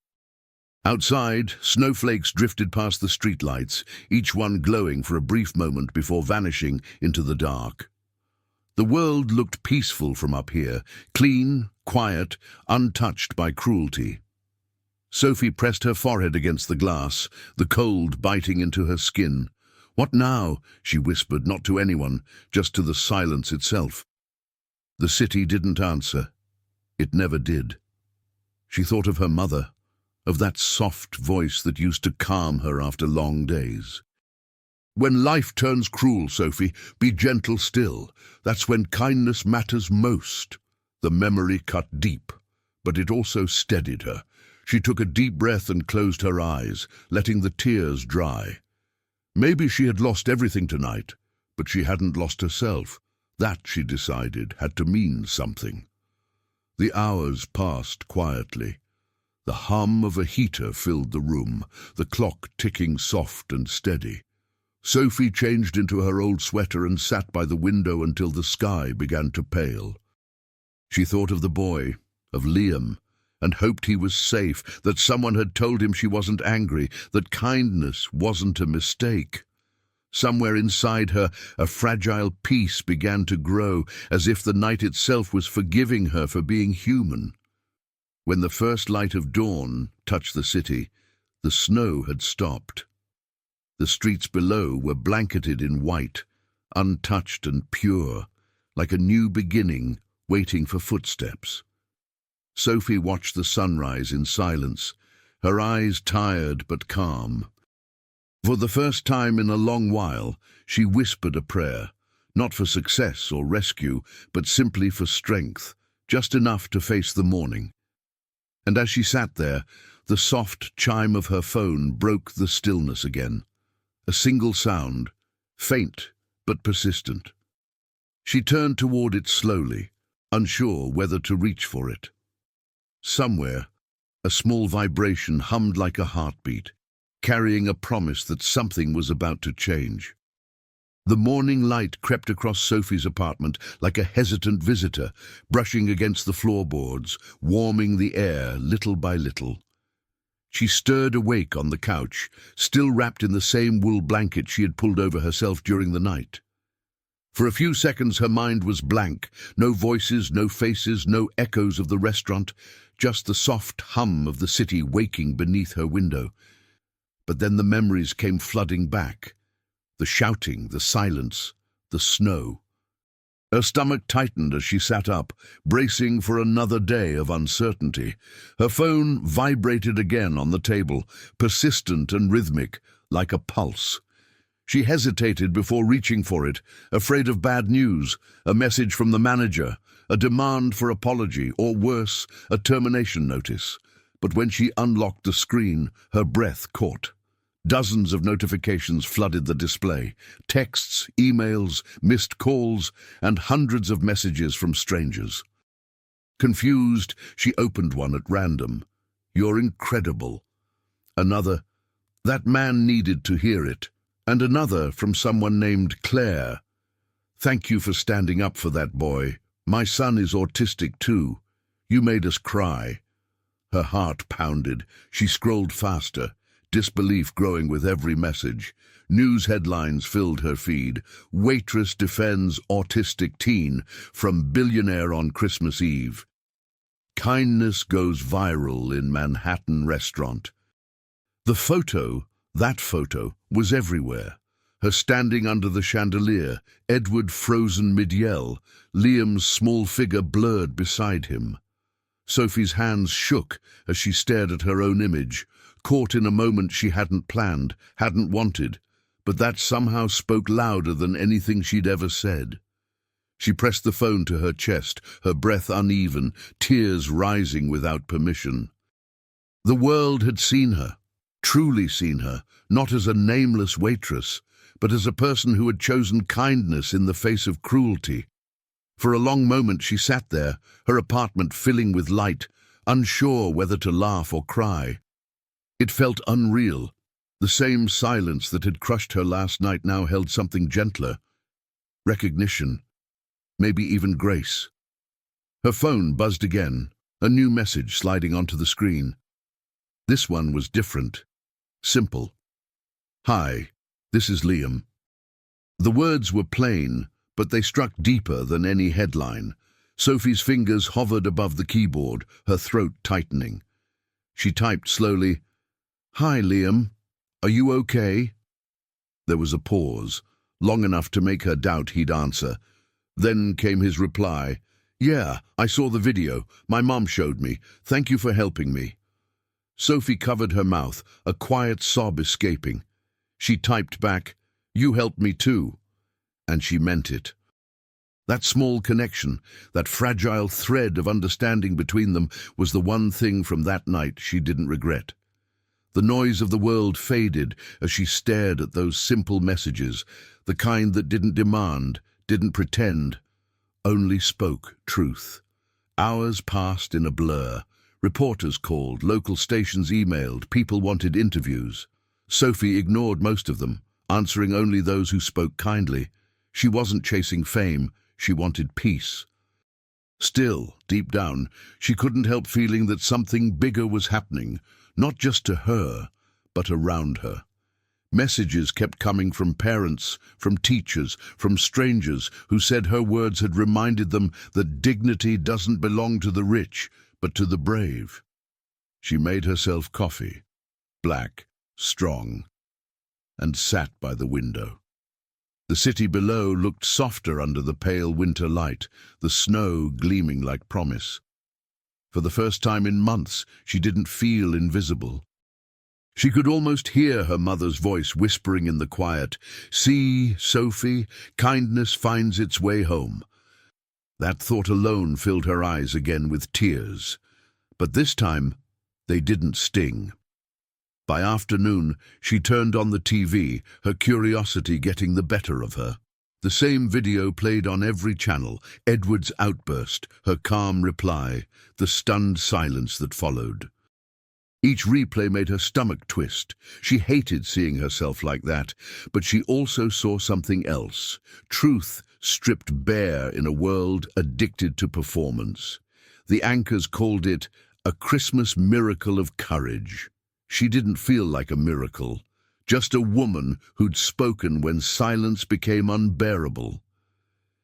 Outside, snowflakes drifted past the streetlights, each one glowing for a brief moment before vanishing into the dark. The world looked peaceful from up here, clean, quiet, untouched by cruelty. Sophie pressed her forehead against the glass, the cold biting into her skin. "What now?" she whispered, not to anyone, just to the silence itself. The city didn't answer. It never did. She thought of her mother, of that soft voice that used to calm her after long days. "When life turns cruel, Sophie, be gentle still. That's when kindness matters most." The memory cut deep, but it also steadied her. She took a deep breath and closed her eyes, letting the tears dry. Maybe she had lost everything tonight, but she hadn't lost herself. That, she decided, had to mean something. The hours passed quietly. The hum of a heater filled the room, the clock ticking soft and steady. Sophie changed into her old sweater and sat by the window until the sky began to pale. She thought of the boy, of Liam, and hoped he was safe, that someone had told him she wasn't angry, that kindness wasn't a mistake. Somewhere inside her, a fragile peace began to grow, as if the night itself was forgiving her for being human. When the first light of dawn touched the city, the snow had stopped. The streets below were blanketed in white, untouched and pure, like a new beginning waiting for footsteps. Sophie watched the sunrise in silence, her eyes tired but calm. For the first time in a long while, she whispered a prayer, not for success or rescue, but simply for strength, just enough to face the morning. And as she sat there, the soft chime of her phone broke the stillness again. A single sound, faint but persistent. She turned toward it slowly, unsure whether to reach for it. Somewhere, a small vibration hummed like a heartbeat, carrying a promise that something was about to change. The morning light crept across Sophie's apartment like a hesitant visitor, brushing against the floorboards, warming the air little by little. She stirred awake on the couch, still wrapped in the same wool blanket she had pulled over herself during the night. For a few seconds her mind was blank, no voices, no faces, no echoes of the restaurant, just the soft hum of the city waking beneath her window. But then the memories came flooding back. The shouting, the silence, the snow. Her stomach tightened as she sat up, bracing for another day of uncertainty. Her phone vibrated again on the table, persistent and rhythmic, like a pulse. She hesitated before reaching for it, afraid of bad news, a message from the manager, a demand for apology, or worse, a termination notice. But when she unlocked the screen, her breath caught. Dozens of notifications flooded the display. Texts, emails, missed calls, and hundreds of messages from strangers. Confused, she opened one at random. "You're incredible." Another, "That man needed to hear it." And another from someone named Claire. "Thank you for standing up for that boy. My son is autistic too. You made us cry." Her heart pounded. She scrolled faster, disbelief growing with every message. News headlines filled her feed. Waitress defends autistic teen from Billionaire on Christmas Eve. Kindness goes viral in Manhattan restaurant. The photo, that photo, was everywhere. Her standing under the chandelier, Edward frozen mid-yell, Liam's small figure blurred beside him. Sophie's hands shook as she stared at her own image, caught in a moment she hadn't planned, hadn't wanted, but that somehow spoke louder than anything she'd ever said. She pressed the phone to her chest, her breath uneven, tears rising without permission. The world had seen her, truly seen her, not as a nameless waitress, but as a person who had chosen kindness in the face of cruelty. For a long moment she sat there, her apartment filling with light, unsure whether to laugh or cry. It felt unreal. The same silence that had crushed her last night now held something gentler. Recognition. Maybe even grace. Her phone buzzed again, a new message sliding onto the screen. This one was different. Simple. "Hi, this is Liam." The words were plain, but they struck deeper than any headline. Sophie's fingers hovered above the keyboard, her throat tightening. She typed slowly, "Hi, Liam. Are you okay?" There was a pause, long enough to make her doubt he'd answer. Then came his reply, "Yeah, I saw the video. My mom showed me. Thank you for helping me." Sophie covered her mouth, a quiet sob escaping. She typed back, "You helped me too." And she meant it. That small connection, that fragile thread of understanding between them was the one thing from that night she didn't regret. The noise of the world faded as she stared at those simple messages, the kind that didn't demand, didn't pretend, only spoke truth. Hours passed in a blur. Reporters called, local stations emailed, people wanted interviews. Sophie ignored most of them, answering only those who spoke kindly. She wasn't chasing fame, she wanted peace. Still, deep down, she couldn't help feeling that something bigger was happening, not just to her, but around her. Messages kept coming from parents, from teachers, from strangers who said her words had reminded them that dignity doesn't belong to the rich, but to the brave. She made herself coffee, black, strong, and sat by the window. The city below looked softer under the pale winter light, the snow gleaming like promise. For the first time in months, she didn't feel invisible. She could almost hear her mother's voice whispering in the quiet, "See, Sophie, kindness finds its way home." That thought alone filled her eyes again with tears. But this time, they didn't sting. By afternoon, she turned on the TV, her curiosity getting the better of her. The same video played on every channel, Edward's outburst, her calm reply, the stunned silence that followed. Each replay made her stomach twist. She hated seeing herself like that, but she also saw something else. Truth stripped bare in a world addicted to performance. The anchors called it a Christmas miracle of courage. She didn't feel like a miracle, just a woman who'd spoken when silence became unbearable.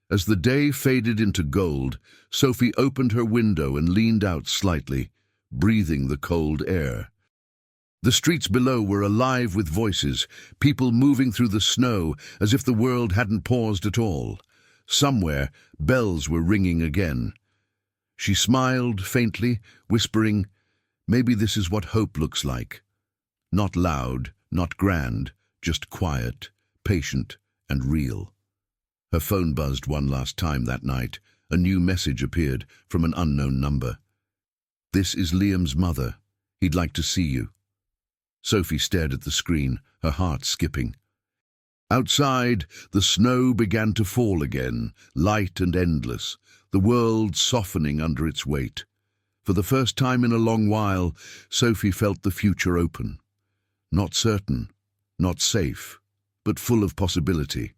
As the day faded into gold, Sophie opened her window and leaned out slightly, breathing the cold air. The streets below were alive with voices, people moving through the snow as if the world hadn't paused at all. Somewhere, bells were ringing again. She smiled faintly, whispering, "Maybe this is what hope looks like." Not loud, not grand, just quiet, patient, and real. Her phone buzzed one last time that night. A new message appeared from an unknown number. "This is Liam's mother. He'd like to see you." Sophie stared at the screen, her heart skipping. Outside, the snow began to fall again, light and endless, the world softening under its weight. For the first time in a long while, Sophie felt the future open. Not certain, not safe, but full of possibility.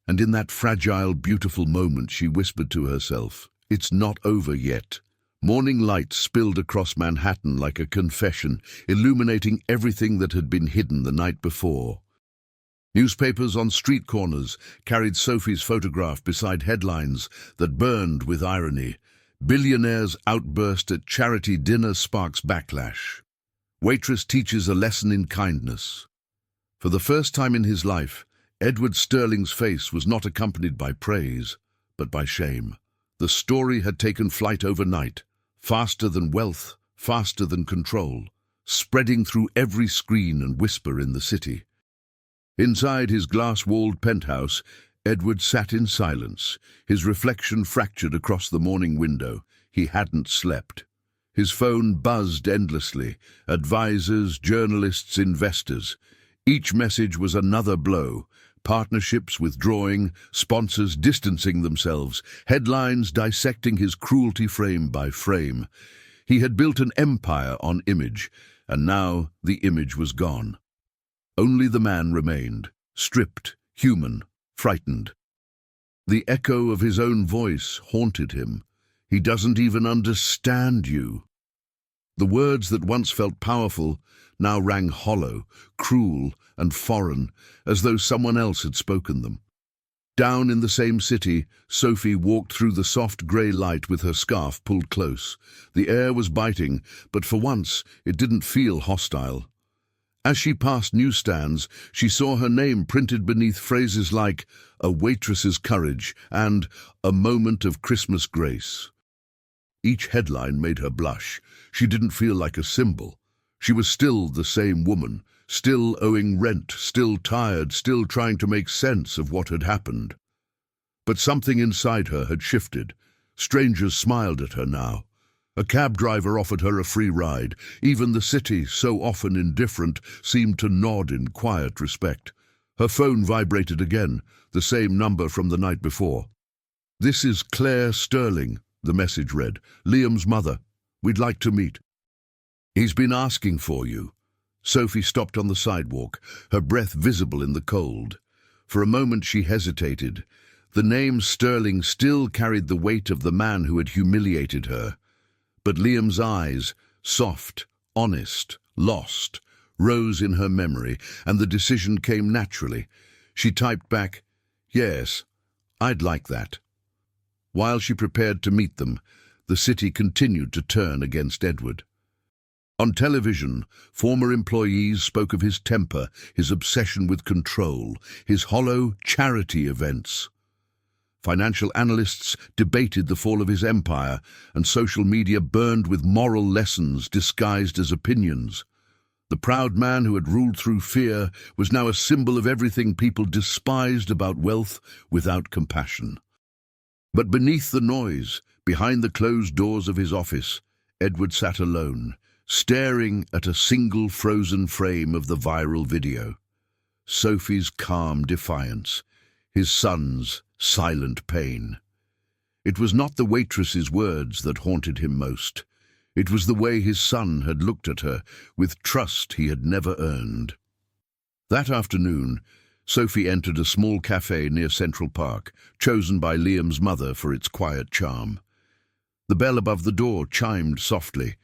And in that fragile, beautiful moment, she whispered to herself, "It's not over yet." Morning light spilled across Manhattan like a confession, illuminating everything that had been hidden the night before. Newspapers on street corners carried Sophie's photograph beside headlines that burned with irony. Billionaire's outburst at charity dinner sparks backlash. Waitress teaches a lesson in kindness. For the first time in his life, Edward Sterling's face was not accompanied by praise, but by shame. The story had taken flight overnight, faster than wealth, faster than control, spreading through every screen and whisper in the city. Inside his glass-walled penthouse, Edward sat in silence, his reflection fractured across the morning window. He hadn't slept. His phone buzzed endlessly, advisors, journalists, investors. Each message was another blow. Partnerships withdrawing, sponsors distancing themselves, headlines dissecting his cruelty frame by frame. He had built an empire on image, and now the image was gone. Only the man remained, stripped, human, frightened. The echo of his own voice haunted him. "He doesn't even understand you." The words that once felt powerful now rang hollow, cruel, and foreign, as though someone else had spoken them. Down in the same city, Sophie walked through the soft grey light with her scarf pulled close. The air was biting, but for once it didn't feel hostile. As she passed newsstands, she saw her name printed beneath phrases like "A Waitress's Courage" and "A Moment of Christmas Grace." Each headline made her blush. She didn't feel like a symbol. She was still the same woman, still owing rent, still tired, still trying to make sense of what had happened. But something inside her had shifted. Strangers smiled at her now. A cab driver offered her a free ride. Even the city, so often indifferent, seemed to nod in quiet respect. Her phone vibrated again, the same number from the night before. "This is Claire Sterling," the message read. "Liam's mother. We'd like to meet." "He's been asking for you." Sophie stopped on the sidewalk, her breath visible in the cold. For a moment she hesitated. The name Sterling still carried the weight of the man who had humiliated her. But Liam's eyes, soft, honest, lost, rose in her memory, and the decision came naturally. She typed back, "Yes, I'd like that." While she prepared to meet them, the city continued to turn against Edward. On television, former employees spoke of his temper, his obsession with control, his hollow charity events. Financial analysts debated the fall of his empire, and social media burned with moral lessons disguised as opinions. The proud man who had ruled through fear was now a symbol of everything people despised about wealth without compassion. But beneath the noise, behind the closed doors of his office, Edward sat alone, staring at a single frozen frame of the viral video. Sophie's calm defiance, his son's silent pain. It was not the waitress's words that haunted him most. It was the way his son had looked at her, with trust he had never earned. That afternoon, Sophie entered a small cafe near Central Park, chosen by Liam's mother for its quiet charm. The bell above the door chimed softly.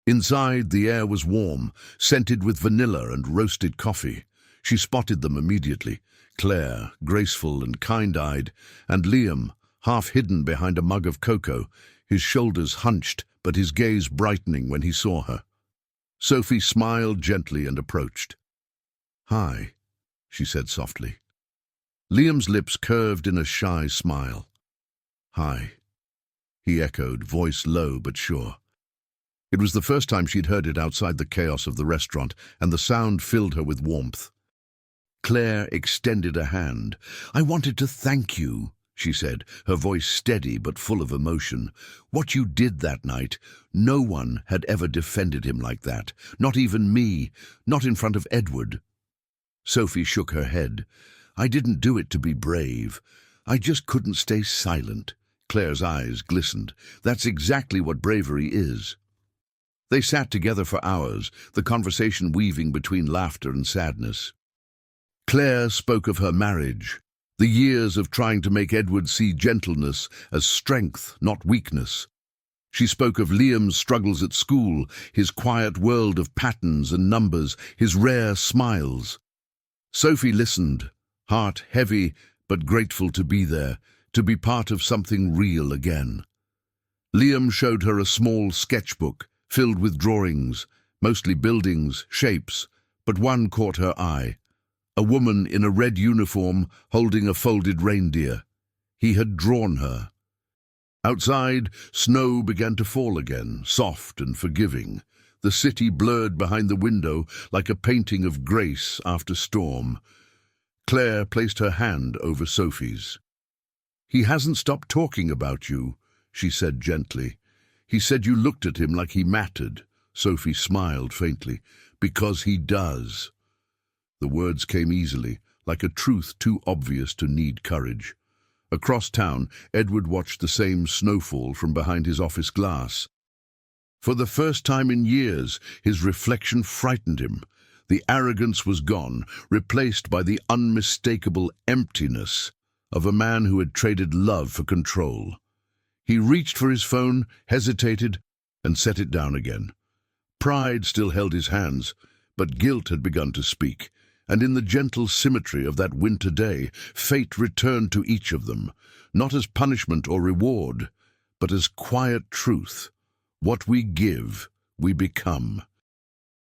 Inside, the air was warm, scented with vanilla and roasted coffee. She spotted them immediately. Claire, graceful and kind-eyed, and Liam, half hidden behind a mug of cocoa, his shoulders hunched but his gaze brightening when he saw her. Sophie smiled gently and approached. "Hi," she said softly. Liam's lips curved in a shy smile. "Hi," he echoed, voice low but sure. It was the first time she'd heard it outside the chaos of the restaurant, and the sound filled her with warmth. Claire extended a hand. "I wanted to thank you," she said, her voice steady but full of emotion. "What you did that night, no one had ever defended him like that. Not even me, not in front of Edward." Sophie shook her head. "I didn't do it to be brave. I just couldn't stay silent." Claire's eyes glistened. "That's exactly what bravery is." They sat together for hours, the conversation weaving between laughter and sadness. Claire spoke of her marriage, the years of trying to make Edward see gentleness as strength, not weakness. She spoke of Liam's struggles at school, his quiet world of patterns and numbers, his rare smiles. Sophie listened, heart heavy but grateful to be there, to be part of something real again. Liam showed her a small sketchbook filled with drawings, mostly buildings, shapes, but one caught her eye. A woman in a red uniform holding a folded reindeer. He had drawn her. Outside, snow began to fall again, soft and forgiving. The city blurred behind the window like a painting of grace after storm. Claire placed her hand over Sophie's. "He hasn't stopped talking about you," she said gently. "He said you looked at him like he mattered." Sophie smiled faintly. "Because he does." The words came easily, like a truth too obvious to need courage. Across town, Edward watched the same snowfall from behind his office glass. For the first time in years, his reflection frightened him. The arrogance was gone, replaced by the unmistakable emptiness of a man who had traded love for control. He reached for his phone, hesitated, and set it down again. Pride still held his hands, but guilt had begun to speak. And in the gentle symmetry of that winter day, fate returned to each of them, not as punishment or reward, but as quiet truth. What we give, we become.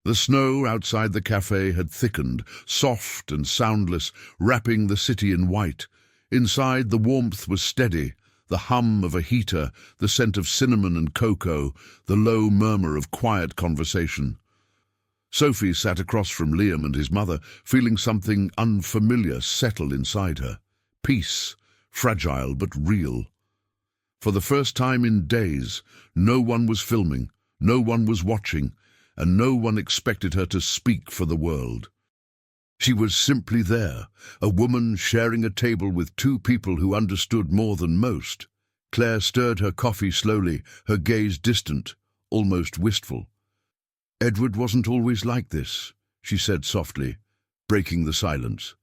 The snow outside the cafe had thickened, soft and soundless, wrapping the city in white. Inside, the warmth was steady, the hum of a heater, the scent of cinnamon and cocoa, the low murmur of quiet conversation. Sophie sat across from Liam and his mother, feeling something unfamiliar settle inside her. Peace, fragile but real. For the first time in days, no one was filming, no one was watching, and no one expected her to speak for the world. She was simply there, a woman sharing a table with two people who understood more than most. Claire stirred her coffee slowly, her gaze distant, almost wistful. "Edward wasn't always like this," she said softly, breaking the silence.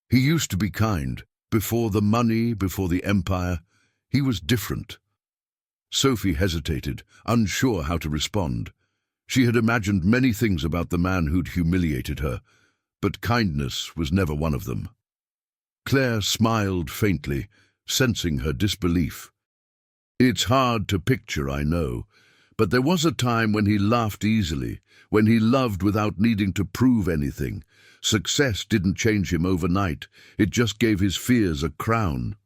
"He used to be kind. Before the money, before the empire, he was different." Sophie hesitated, unsure how to respond. She had imagined many things about the man who'd humiliated her, but kindness was never one of them. Claire smiled faintly, sensing her disbelief. "It's hard to picture, I know. But there was a time when he laughed easily, when he loved without needing to prove anything. Success didn't change him overnight, it just gave his fears a crown."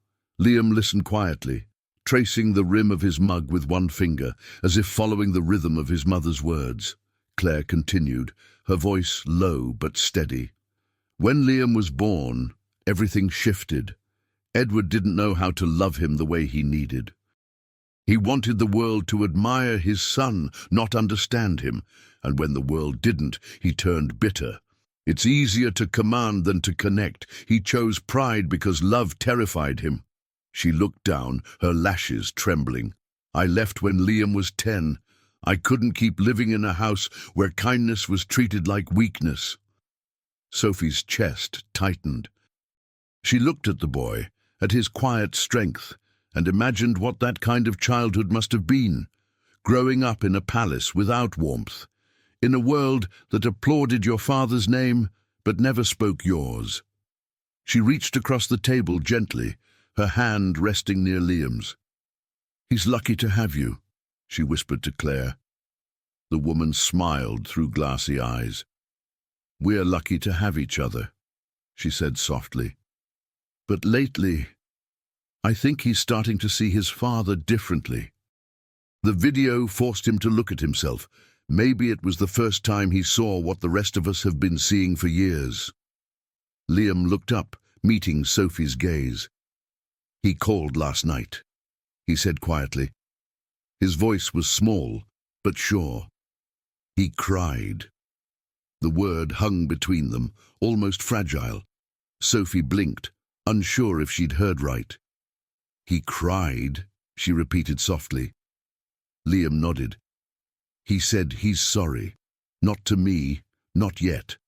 Liam listened quietly, tracing the rim of his mug with one finger, as if following the rhythm of his mother's words. Claire continued, her voice low but steady. "When Liam was born, everything shifted. Edward didn't know how to love him the way he needed. He wanted the world to admire his son, not understand him, and when the world didn't, he turned bitter. It's easier to command than to connect. He chose pride because love terrified him." She looked down, her lashes trembling. "I left when Liam was 10. I couldn't keep living in a house where kindness was treated like weakness." Sophie's chest tightened. She looked at the boy, at his quiet strength, and imagined what that kind of childhood must have been, growing up in a palace without warmth, in a world that applauded your father's name but never spoke yours. She reached across the table gently, her hand resting near Liam's. "He's lucky to have you," she whispered to Claire. The woman smiled through glassy eyes. "We're lucky to have each other," she said softly. "But lately, I think he's starting to see his father differently." The video forced him to look at himself. Maybe it was the first time he saw what the rest of us have been seeing for years. Liam looked up, meeting Sophie's gaze. "He called last night," he said quietly. His voice was small, but sure. "He cried." The word hung between them, almost fragile. Sophie blinked, unsure if she'd heard right. "He cried," she repeated softly. Liam nodded. "He said he's sorry. Not to me, not yet.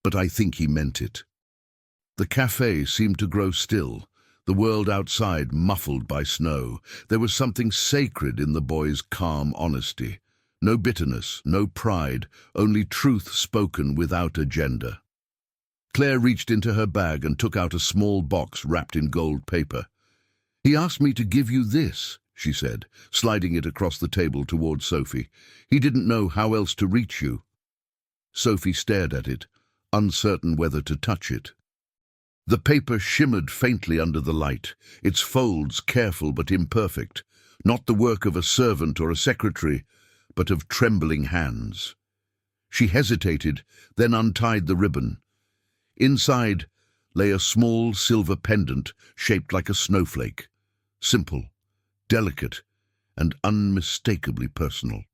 But I think he meant it." The cafe seemed to grow still, the world outside muffled by snow. There was something sacred in the boy's calm honesty. No bitterness, no pride, only truth spoken without agenda. Claire reached into her bag and took out a small box wrapped in gold paper. "He asked me to give you this," she said, sliding it across the table towards Sophie. "He didn't know how else to reach you." Sophie stared at it, uncertain whether to touch it. The paper shimmered faintly under the light, its folds careful but imperfect, not the work of a servant or a secretary, but of trembling hands. She hesitated, then untied the ribbon. Inside lay a small silver pendant shaped like a snowflake, simple, delicate, and unmistakably personal.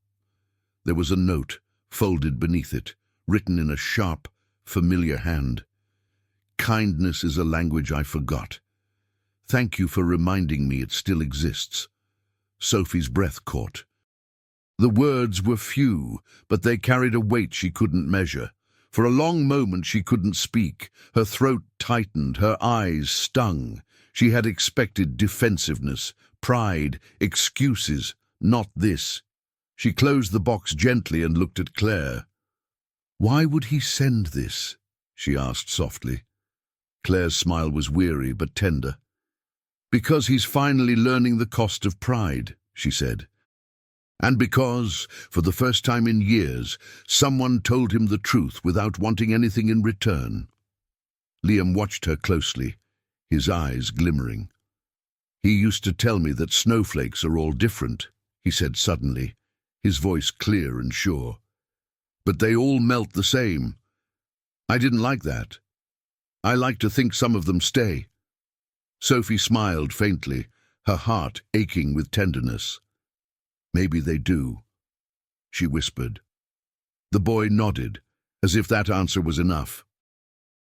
There was a note folded beneath it, written in a sharp, familiar hand. "Kindness is a language I forgot. Thank you for reminding me it still exists." Sophie's breath caught. The words were few, but they carried a weight she couldn't measure. For a long moment she couldn't speak. Her throat tightened, her eyes stung. She had expected defensiveness, pride, excuses, not this. She closed the box gently and looked at Claire. "Why would he send this?" she asked softly. Claire's smile was weary but tender. "Because he's finally learning the cost of pride," she said. "And because, for the first time in years, someone told him the truth without wanting anything in return." Liam watched her closely, his eyes glimmering. "He used to tell me that snowflakes are all different," he said suddenly, his voice clear and sure. "But they all melt the same. I didn't like that. I like to think some of them stay." Sophie smiled faintly, her heart aching with tenderness. "Maybe they do," she whispered. The boy nodded, as if that answer was enough.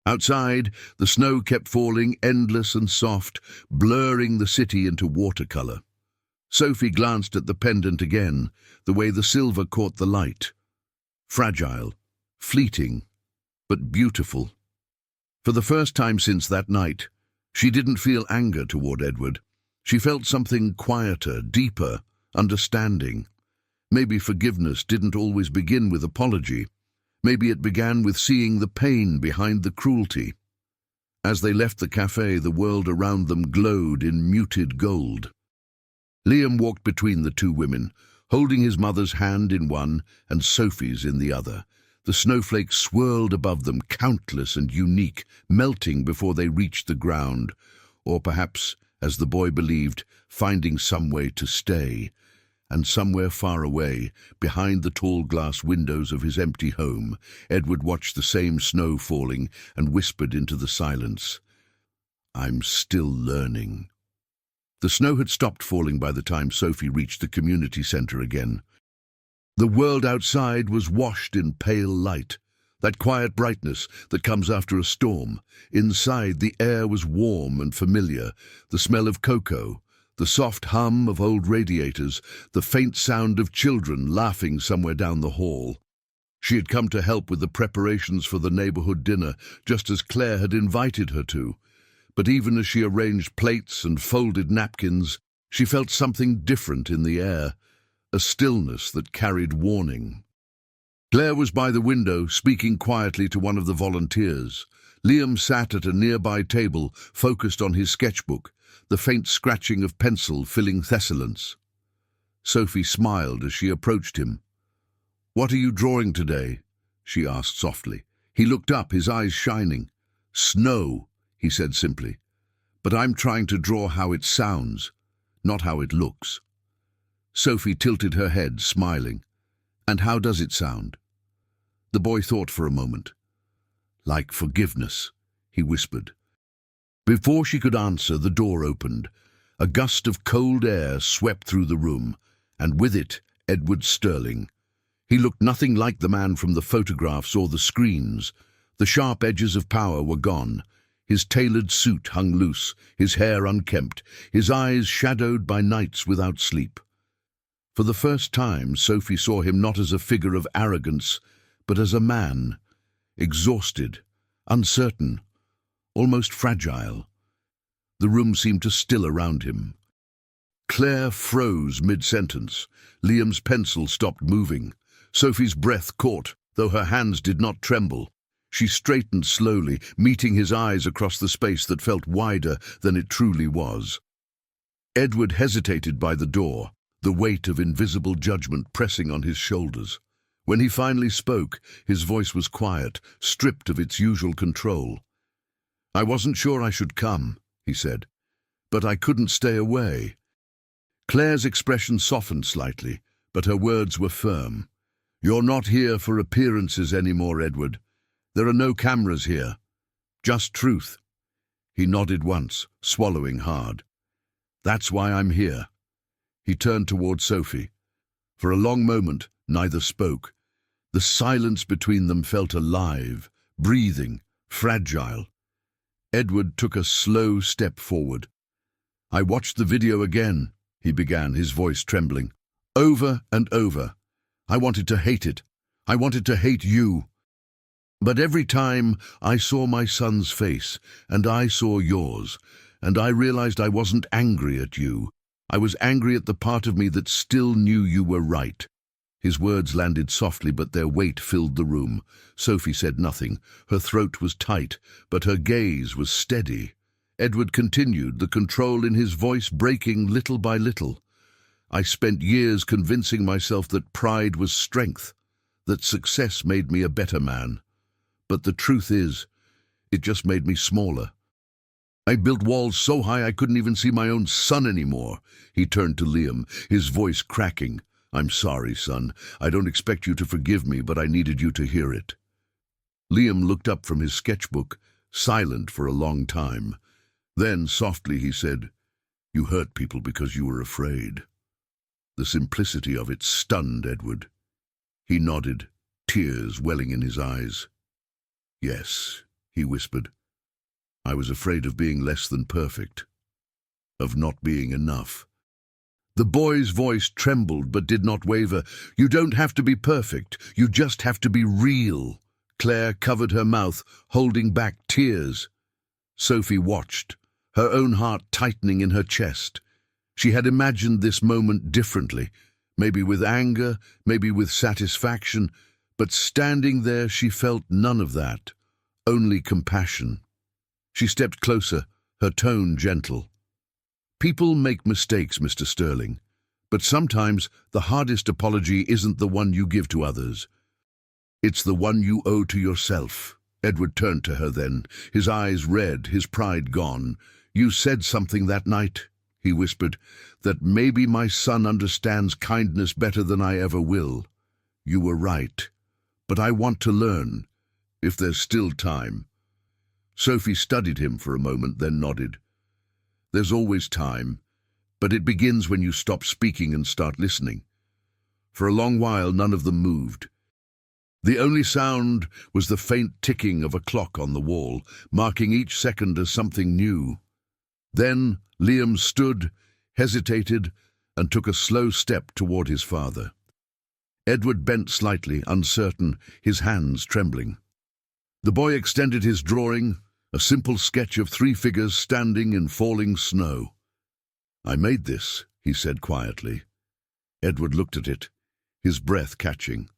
Outside, the snow kept falling, endless and soft, blurring the city into watercolor. Sophie glanced at the pendant again, the way the silver caught the light. Fragile, fleeting, but beautiful. For the first time since that night, she didn't feel anger toward Edward. She felt something quieter, deeper, understanding. Maybe forgiveness didn't always begin with apology. Maybe it began with seeing the pain behind the cruelty. As they left the cafe, the world around them glowed in muted gold. Liam walked between the two women, holding his mother's hand in one and Sophie's in the other. The snowflakes swirled above them, countless and unique, melting before they reached the ground, or perhaps, as the boy believed, finding some way to stay. And somewhere far away, behind the tall glass windows of his empty home, Edward watched the same snow falling and whispered into the silence, "I'm still learning." The snow had stopped falling by the time Sophie reached the community center again. The world outside was washed in pale light, that quiet brightness that comes after a storm. Inside, the air was warm and familiar, the smell of cocoa, the soft hum of old radiators, the faint sound of children laughing somewhere down the hall. She had come to help with the preparations for the neighborhood dinner, just as Claire had invited her to. But even as she arranged plates and folded napkins, she felt something different in the air, a stillness that carried warning. Claire was by the window, speaking quietly to one of the volunteers. Liam sat at a nearby table, focused on his sketchbook, the faint scratching of pencil filling Thessalon's. Sophie smiled as she approached him. "What are you drawing today?" she asked softly. He looked up, his eyes shining. "Snow," he said simply. "But I'm trying to draw how it sounds, not how it looks." Sophie tilted her head, smiling. "And how does it sound?" The boy thought for a moment. "Like forgiveness," he whispered. Before she could answer, the door opened. A gust of cold air swept through the room, and with it, Edward Sterling. He looked nothing like the man from the photographs or the screens. The sharp edges of power were gone. His tailored suit hung loose, his hair unkempt, his eyes shadowed by nights without sleep. For the first time, Sophie saw him not as a figure of arrogance, but as a man, exhausted, uncertain, almost fragile. The room seemed to still around him. Claire froze mid-sentence. Liam's pencil stopped moving. Sophie's breath caught, though her hands did not tremble. She straightened slowly, meeting his eyes across the space that felt wider than it truly was. Edward hesitated by the door, the weight of invisible judgment pressing on his shoulders. When he finally spoke, his voice was quiet, stripped of its usual control. "I wasn't sure I should come," he said, "but I couldn't stay away." Claire's expression softened slightly, but her words were firm. "You're not here for appearances anymore, Edward. There are no cameras here. Just truth." He nodded once, swallowing hard. "That's why I'm here." He turned toward Sophie. For a long moment, neither spoke. The silence between them felt alive, breathing, fragile. Edward took a slow step forward. "I watched the video again," he began, his voice trembling. "Over and over. I wanted to hate it. I wanted to hate you. But every time I saw my son's face, and I saw yours, and I realized I wasn't angry at you. I was angry at the part of me that still knew you were right." His words landed softly, but their weight filled the room. Sophie said nothing. Her throat was tight, but her gaze was steady. Edward continued, the control in his voice breaking little by little. "I spent years convincing myself that pride was strength, that success made me a better man. But the truth is, it just made me smaller. I built walls so high I couldn't even see my own son anymore." He turned to Liam, his voice cracking. "I'm sorry, son. I don't expect you to forgive me, but I needed you to hear it." Liam looked up from his sketchbook, silent for a long time. Then, softly, he said, "You hurt people because you were afraid." The simplicity of it stunned Edward. He nodded, tears welling in his eyes. "Yes," he whispered. "I was afraid of being less than perfect, of not being enough." The boy's voice trembled but did not waver. "You don't have to be perfect. You just have to be real." Claire covered her mouth, holding back tears. Sophie watched, her own heart tightening in her chest. She had imagined this moment differently, maybe with anger, maybe with satisfaction, but standing there she felt none of that, only compassion. She stepped closer, her tone gentle. "People make mistakes, Mr. Sterling, but sometimes the hardest apology isn't the one you give to others. It's the one you owe to yourself." Edward turned to her then, his eyes red, his pride gone. "You said something that night," he whispered, "that maybe my son understands kindness better than I ever will. You were right, but I want to learn, if there's still time." Sophie studied him for a moment, then nodded. "There's always time, but it begins when you stop speaking and start listening." For a long while, none of them moved. The only sound was the faint ticking of a clock on the wall, marking each second as something new. Then Liam stood, hesitated, and took a slow step toward his father. Edward bent slightly, uncertain, his hands trembling. The boy extended his drawing, a simple sketch of 3 figures standing in falling snow. "I made this," he said quietly. Edward looked at it, his breath catching.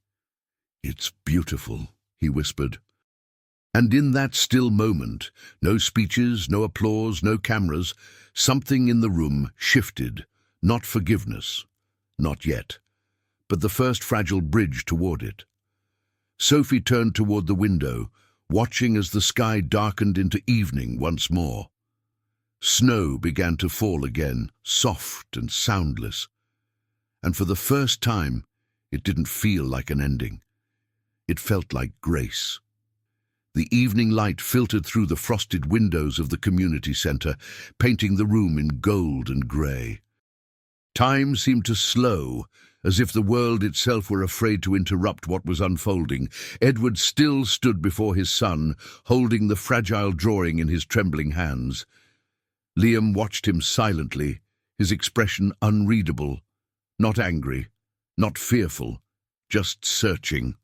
"It's beautiful," he whispered. And in that still moment, no speeches, no applause, no cameras, something in the room shifted, not forgiveness, not yet, but the first fragile bridge toward it. Sophie turned toward the window, watching as the sky darkened into evening once more. Snow began to fall again, soft and soundless. And for the first time, it didn't feel like an ending. It felt like grace. The evening light filtered through the frosted windows of the community centre, painting the room in gold and grey. Time seemed to slow, as if the world itself were afraid to interrupt what was unfolding. Edward still stood before his son, holding the fragile drawing in his trembling hands. Liam watched him silently, his expression unreadable, not angry, not fearful, just searching.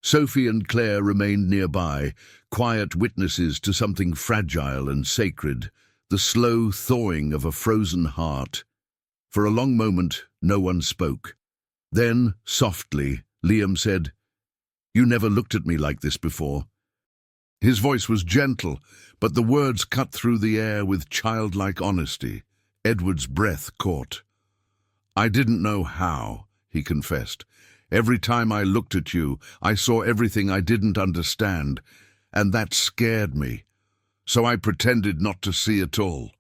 Sophie and Claire remained nearby, quiet witnesses to something fragile and sacred, the slow thawing of a frozen heart. For a long moment, no one spoke. Then, softly, Liam said, "You never looked at me like this before." His voice was gentle, but the words cut through the air with childlike honesty. Edward's breath caught. "I didn't know how," he confessed. "Every time I looked at you, I saw everything I didn't understand, and that scared me. So I pretended not to see at all."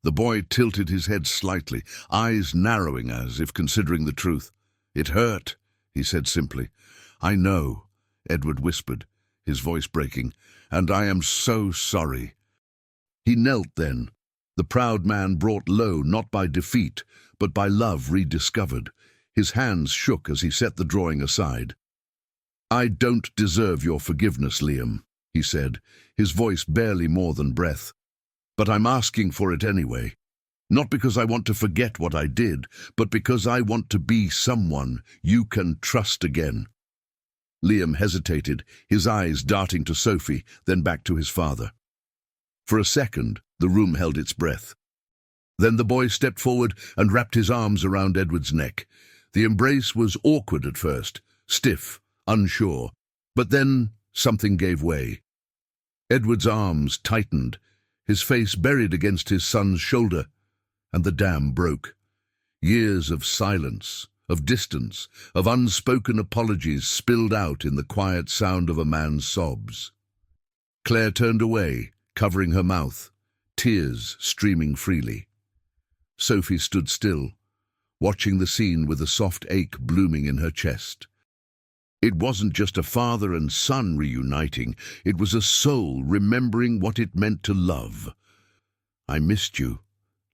The boy tilted his head slightly, eyes narrowing as if considering the truth. "It hurt," he said simply. "I know," Edward whispered, his voice breaking, "and I am so sorry." He knelt then, the proud man brought low not by defeat, but by love rediscovered. His hands shook as he set the drawing aside. "I don't deserve your forgiveness, Liam," he said, his voice barely more than breath. "But I'm asking for it anyway. Not because I want to forget what I did, but because I want to be someone you can trust again." Liam hesitated, his eyes darting to Sophie, then back to his father. For a second, the room held its breath. Then the boy stepped forward and wrapped his arms around Edward's neck. The embrace was awkward at first, stiff, unsure, but then something gave way. Edward's arms tightened, his face buried against his son's shoulder, and the dam broke. Years of silence, of distance, of unspoken apologies spilled out in the quiet sound of a man's sobs. Claire turned away, covering her mouth, tears streaming freely. Sophie stood still, watching the scene with a soft ache blooming in her chest. It wasn't just a father and son reuniting, it was a soul remembering what it meant to love. "I missed you,"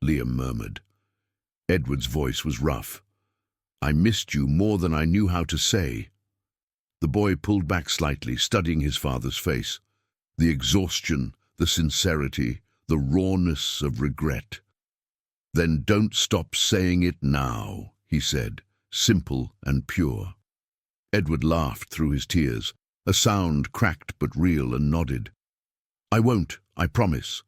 Liam murmured. Edward's voice was rough. "I missed you more than I knew how to say." The boy pulled back slightly, studying his father's face. The exhaustion, the sincerity, the rawness of regret. "Then don't stop saying it now," he said, simple and pure. Edward laughed through his tears, a sound cracked but real, and nodded. "I won't, I promise."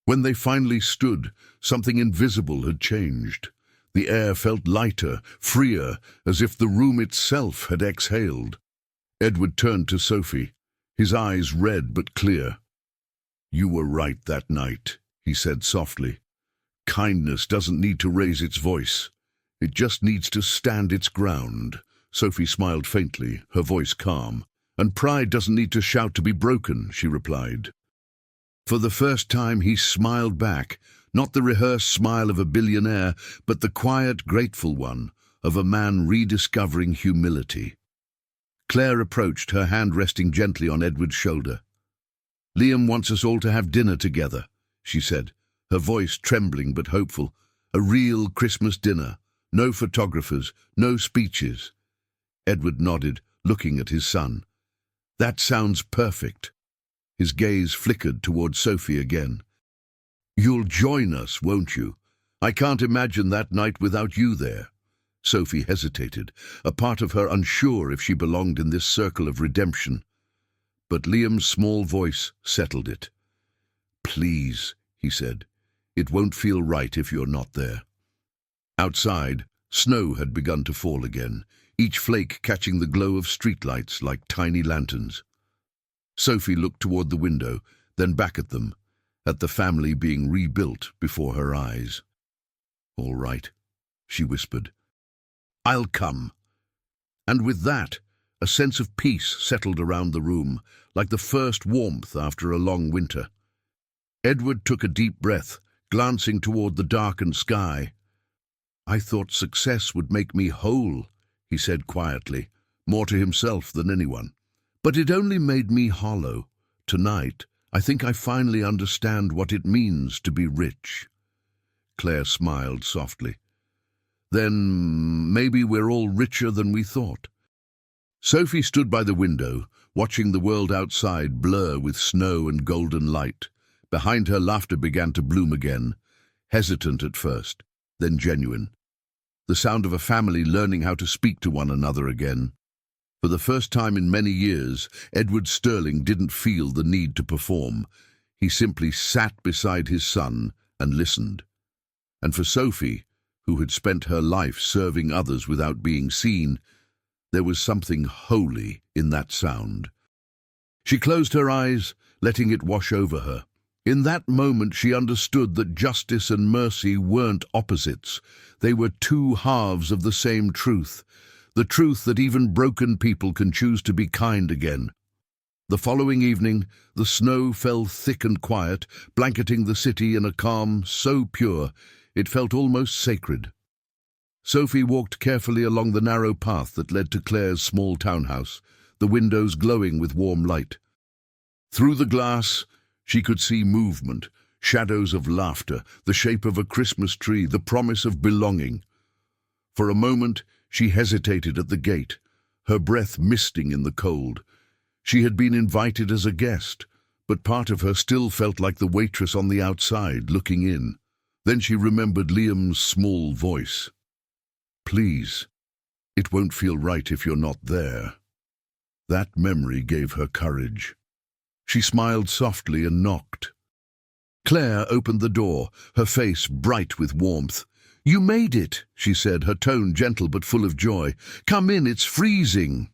When they finally stood, something invisible had changed. The air felt lighter, freer, as if the room itself had exhaled. Edward turned to Sophie, his eyes red but clear. "You were right that night," he said softly. "Kindness doesn't need to raise its voice. It just needs to stand its ground." Sophie smiled faintly, her voice calm. "And pride doesn't need to shout to be broken," she replied. For the first time he smiled back, not the rehearsed smile of a billionaire, but the quiet, grateful one of a man rediscovering humility. Claire approached, her hand resting gently on Edward's shoulder. "Liam wants us all to have dinner together," she said, her voice trembling but hopeful. "A real Christmas dinner. No photographers, no speeches." Edward nodded, looking at his son. "That sounds perfect." His gaze flickered toward Sophie again. "You'll join us, won't you? I can't imagine that night without you there." Sophie hesitated, a part of her unsure if she belonged in this circle of redemption. But Liam's small voice settled it. "Please," he said, "it won't feel right if you're not there." Outside, snow had begun to fall again, each flake catching the glow of streetlights like tiny lanterns. Sophie looked toward the window, then back at them, at the family being rebuilt before her eyes. "All right," she whispered. "I'll come." And with that, a sense of peace settled around the room, like the first warmth after a long winter. Edward took a deep breath, glancing toward the darkened sky. "I thought success would make me whole," he said quietly, more to himself than anyone. But it only made me hollow. Tonight, I think I finally understand what it means to be rich." Claire smiled softly. "Then maybe we're all richer than we thought." Sophie stood by the window, watching the world outside blur with snow and golden light. Behind her, laughter began to bloom again, hesitant at first, then genuine. The sound of a family learning how to speak to one another again. For the first time in many years, Edward Sterling didn't feel the need to perform. He simply sat beside his son and listened. And for Sophie, who had spent her life serving others without being seen, there was something holy in that sound. She closed her eyes, letting it wash over her. In that moment she understood that justice and mercy weren't opposites. They were two halves of the same truth, the truth that even broken people can choose to be kind again. The following evening, the snow fell thick and quiet, blanketing the city in a calm so pure it felt almost sacred. Sophie walked carefully along the narrow path that led to Claire's small townhouse, the windows glowing with warm light. Through the glass, she could see movement, shadows of laughter, the shape of a Christmas tree, the promise of belonging. For a moment, she hesitated at the gate, her breath misting in the cold. She had been invited as a guest, but part of her still felt like the waitress on the outside, looking in. Then she remembered Liam's small voice. "Please, it won't feel right if you're not there." That memory gave her courage. She smiled softly and knocked. Claire opened the door, her face bright with warmth. "You made it," she said, her tone gentle but full of joy. "Come in, it's freezing."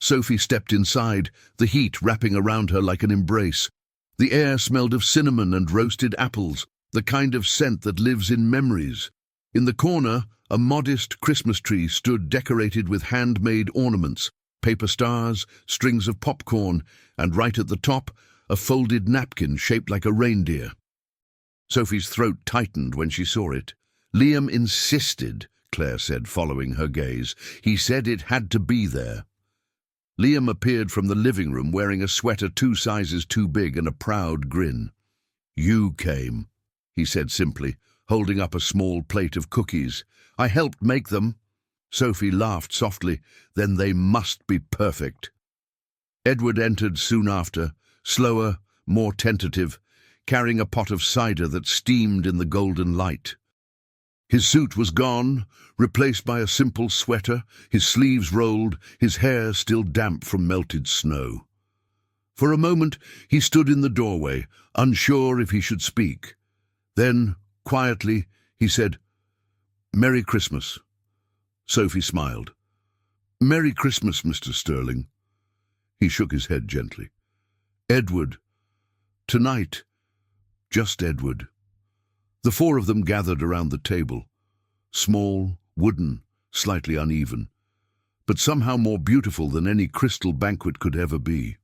Sophie stepped inside, the heat wrapping around her like an embrace. The air smelled of cinnamon and roasted apples, the kind of scent that lives in memories. In the corner, a modest Christmas tree stood decorated with handmade ornaments, paper stars, strings of popcorn, and right at the top, a folded napkin shaped like a reindeer. Sophie's throat tightened when she saw it. "Liam insisted," Claire said, following her gaze. "He said it had to be there." Liam appeared from the living room wearing a sweater 2 sizes too big and a proud grin. "You came," he said simply, holding up a small plate of cookies. "I helped make them." Sophie laughed softly. "Then they must be perfect." Edward entered soon after, slower, more tentative, carrying a pot of cider that steamed in the golden light. His suit was gone, replaced by a simple sweater, his sleeves rolled, his hair still damp from melted snow. For a moment he stood in the doorway, unsure if he should speak. Then, quietly, he said, "Merry Christmas." Sophie smiled. "Merry Christmas, Mr. Sterling." He shook his head gently. "Edward. Tonight, just Edward." The 4 of them gathered around the table, small, wooden, slightly uneven, but somehow more beautiful than any crystal banquet could ever be.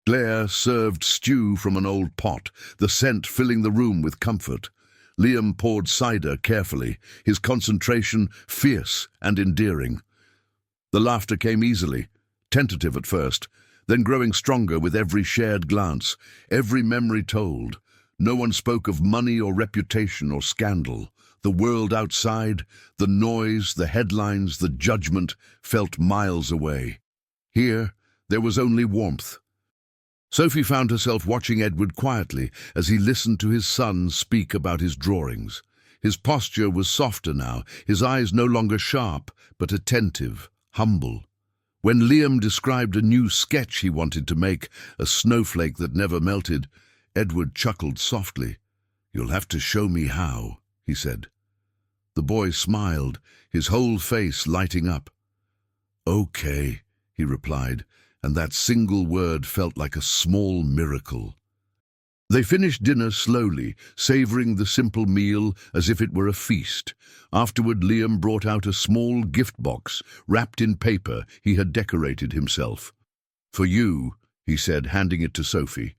Claire served stew from an old pot, the scent filling the room with comfort. Liam poured cider carefully, his concentration fierce and endearing. The laughter came easily, tentative at first, then growing stronger with every shared glance, every memory told. No one spoke of money or reputation or scandal. The world outside, the noise, the headlines, the judgment, felt miles away. Here, there was only warmth. Sophie found herself watching Edward quietly as he listened to his son speak about his drawings. His posture was softer now, his eyes no longer sharp, but attentive, humble. When Liam described a new sketch he wanted to make, a snowflake that never melted, Edward chuckled softly. "You'll have to show me how," he said. The boy smiled, his whole face lighting up. "Okay," he replied, and that single word felt like a small miracle. They finished dinner slowly, savoring the simple meal as if it were a feast. Afterward, Liam brought out a small gift box, wrapped in paper he had decorated himself. "For you," he said, handing it to Sophie.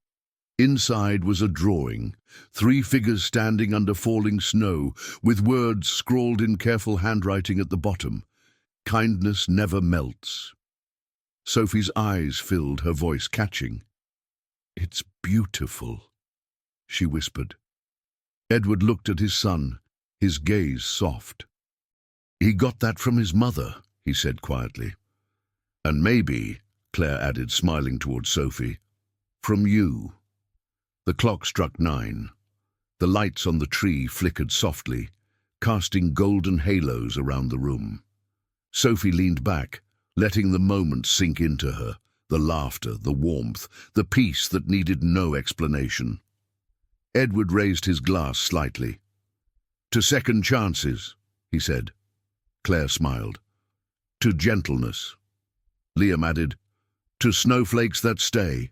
Inside was a drawing, 3 figures standing under falling snow, with words scrawled in careful handwriting at the bottom. "Kindness never melts." Sophie's eyes filled, her voice catching. "It's beautiful," she whispered. Edward looked at his son, his gaze soft. "He got that from his mother," he said quietly. "And maybe," Claire added, smiling towards Sophie, "from you." The clock struck 9. The lights on the tree flickered softly, casting golden halos around the room. Sophie leaned back, letting the moment sink into her, the laughter, the warmth, the peace that needed no explanation. Edward raised his glass slightly. "To second chances," he said. Claire smiled. "To gentleness." Liam added, "To snowflakes that stay."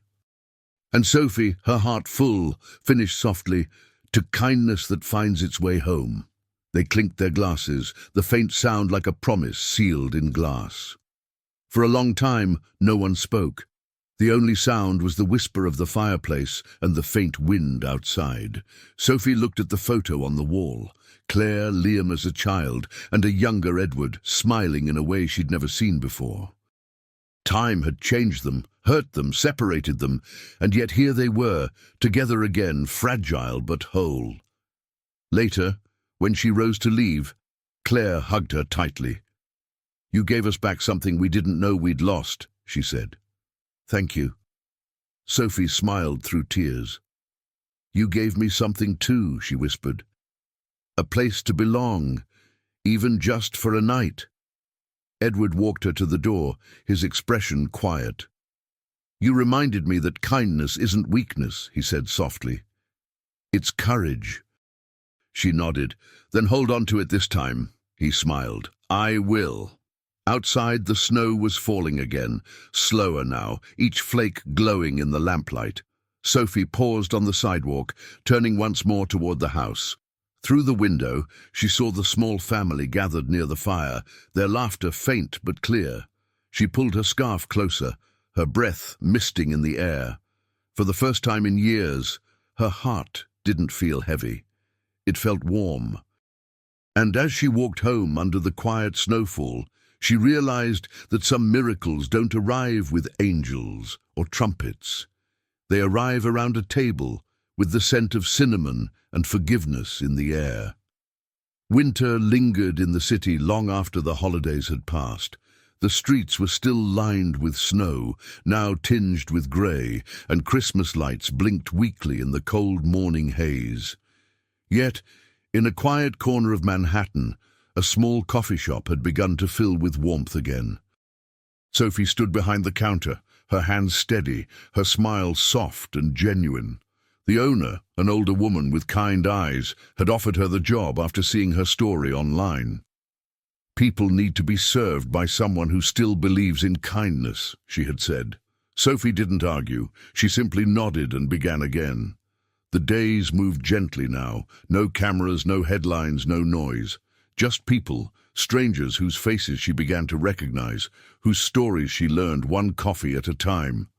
And Sophie, her heart full, finished softly, "To kindness that finds its way home." They clinked their glasses, the faint sound like a promise sealed in glass. For a long time, no one spoke. The only sound was the whisper of the fireplace and the faint wind outside. Sophie looked at the photo on the wall. Claire, Liam as a child, and a younger Edward, smiling in a way she'd never seen before. Time had changed them, hurt them, separated them, and yet here they were, together again, fragile but whole. Later, when she rose to leave, Claire hugged her tightly. "You gave us back something we didn't know we'd lost," she said. "Thank you." Sophie smiled through tears. "You gave me something too," she whispered. "A place to belong, even just for a night." Edward walked her to the door, his expression quiet. "You reminded me that kindness isn't weakness," he said softly. "It's courage." She nodded. "Then hold on to it this time," he smiled. "I will." Outside, the snow was falling again, slower now, each flake glowing in the lamplight. Sophie paused on the sidewalk, turning once more toward the house. Through the window, she saw the small family gathered near the fire, their laughter faint but clear. She pulled her scarf closer, her breath misting in the air. For the first time in years, her heart didn't feel heavy. It felt warm. And as she walked home under the quiet snowfall, she realized that some miracles don't arrive with angels or trumpets. They arrive around a table with the scent of cinnamon and forgiveness in the air. Winter lingered in the city long after the holidays had passed. The streets were still lined with snow, now tinged with grey, and Christmas lights blinked weakly in the cold morning haze. Yet, in a quiet corner of Manhattan, a small coffee shop had begun to fill with warmth again. Sophie stood behind the counter, her hands steady, her smile soft and genuine. The owner, an older woman with kind eyes, had offered her the job after seeing her story online. "People need to be served by someone who still believes in kindness," she had said. Sophie didn't argue. She simply nodded and began again. The days moved gently now. No cameras, no headlines, no noise. Just people, strangers whose faces she began to recognize, whose stories she learned one coffee at a time.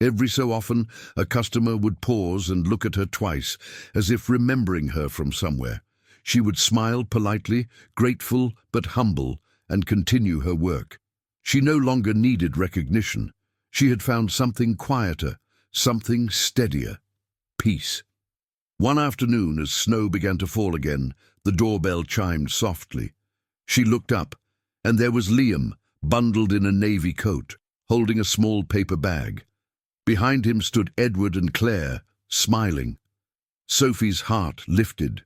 Every so often, a customer would pause and look at her twice, as if remembering her from somewhere. She would smile politely, grateful but humble, and continue her work. She no longer needed recognition. She had found something quieter, something steadier. Peace. One afternoon, as snow began to fall again, the doorbell chimed softly. She looked up, and there was Liam, bundled in a navy coat, holding a small paper bag. Behind him stood Edward and Claire, smiling. Sophie's heart lifted.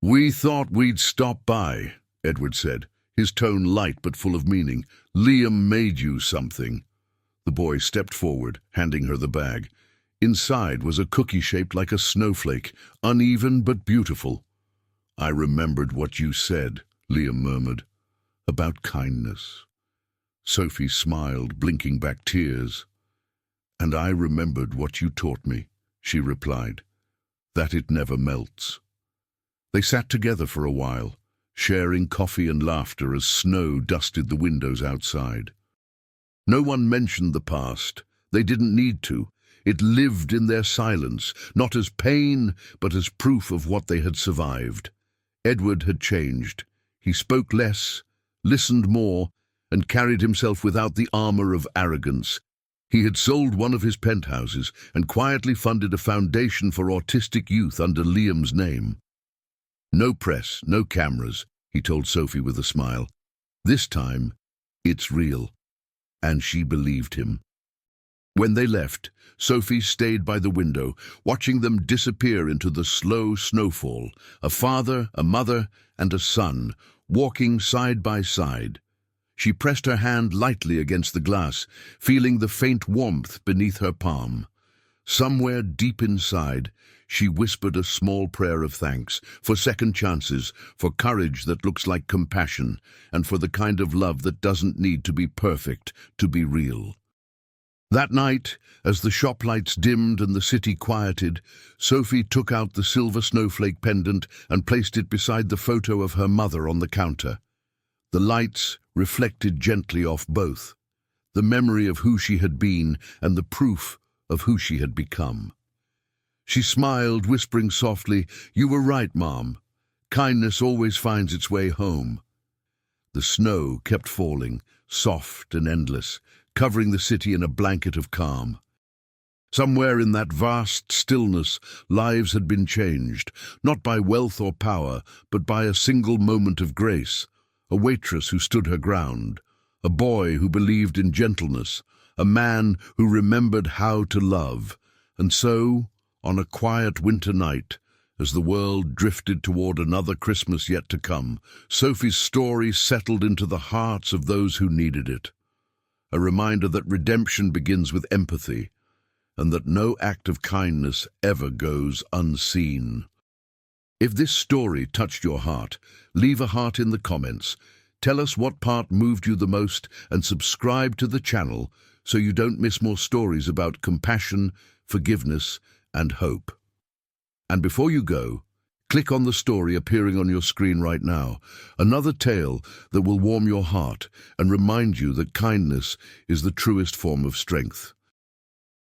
"We thought we'd stop by," Edward said, his tone light but full of meaning. "Liam made you something." The boy stepped forward, handing her the bag. Inside was a cookie shaped like a snowflake, uneven but beautiful. "I remembered what you said," Liam murmured, "about kindness." Sophie smiled, blinking back tears. "And I remembered what you taught me," she replied, "that it never melts." They sat together for a while, sharing coffee and laughter as snow dusted the windows outside. No one mentioned the past. They didn't need to. It lived in their silence, not as pain, but as proof of what they had survived. Edward had changed. He spoke less, listened more, and carried himself without the armor of arrogance. He had sold one of his penthouses and quietly funded a foundation for autistic youth under Liam's name. "No press, no cameras," he told Sophie with a smile. "This time, it's real." And she believed him. When they left, Sophie stayed by the window, watching them disappear into the slow snowfall, a father, a mother, and a son, walking side by side. She pressed her hand lightly against the glass, feeling the faint warmth beneath her palm. Somewhere deep inside, she whispered a small prayer of thanks, for second chances, for courage that looks like compassion, and for the kind of love that doesn't need to be perfect to be real. That night, as the shop lights dimmed and the city quieted, Sophie took out the silver snowflake pendant and placed it beside the photo of her mother on the counter. The lights reflected gently off both, the memory of who she had been and the proof of who she had become. She smiled, whispering softly, "You were right, Mom. Kindness always finds its way home." The snow kept falling, soft and endless, covering the city in a blanket of calm. Somewhere in that vast stillness, lives had been changed, not by wealth or power, but by a single moment of grace. A waitress who stood her ground, a boy who believed in gentleness, a man who remembered how to love. And so, on a quiet winter night, as the world drifted toward another Christmas yet to come, Sophie's story settled into the hearts of those who needed it. A reminder that redemption begins with empathy, and that no act of kindness ever goes unseen. If this story touched your heart, leave a heart in the comments. Tell us what part moved you the most and subscribe to the channel so you don't miss more stories about compassion, forgiveness, and hope. And before you go, click on the story appearing on your screen right now, another tale that will warm your heart and remind you that kindness is the truest form of strength.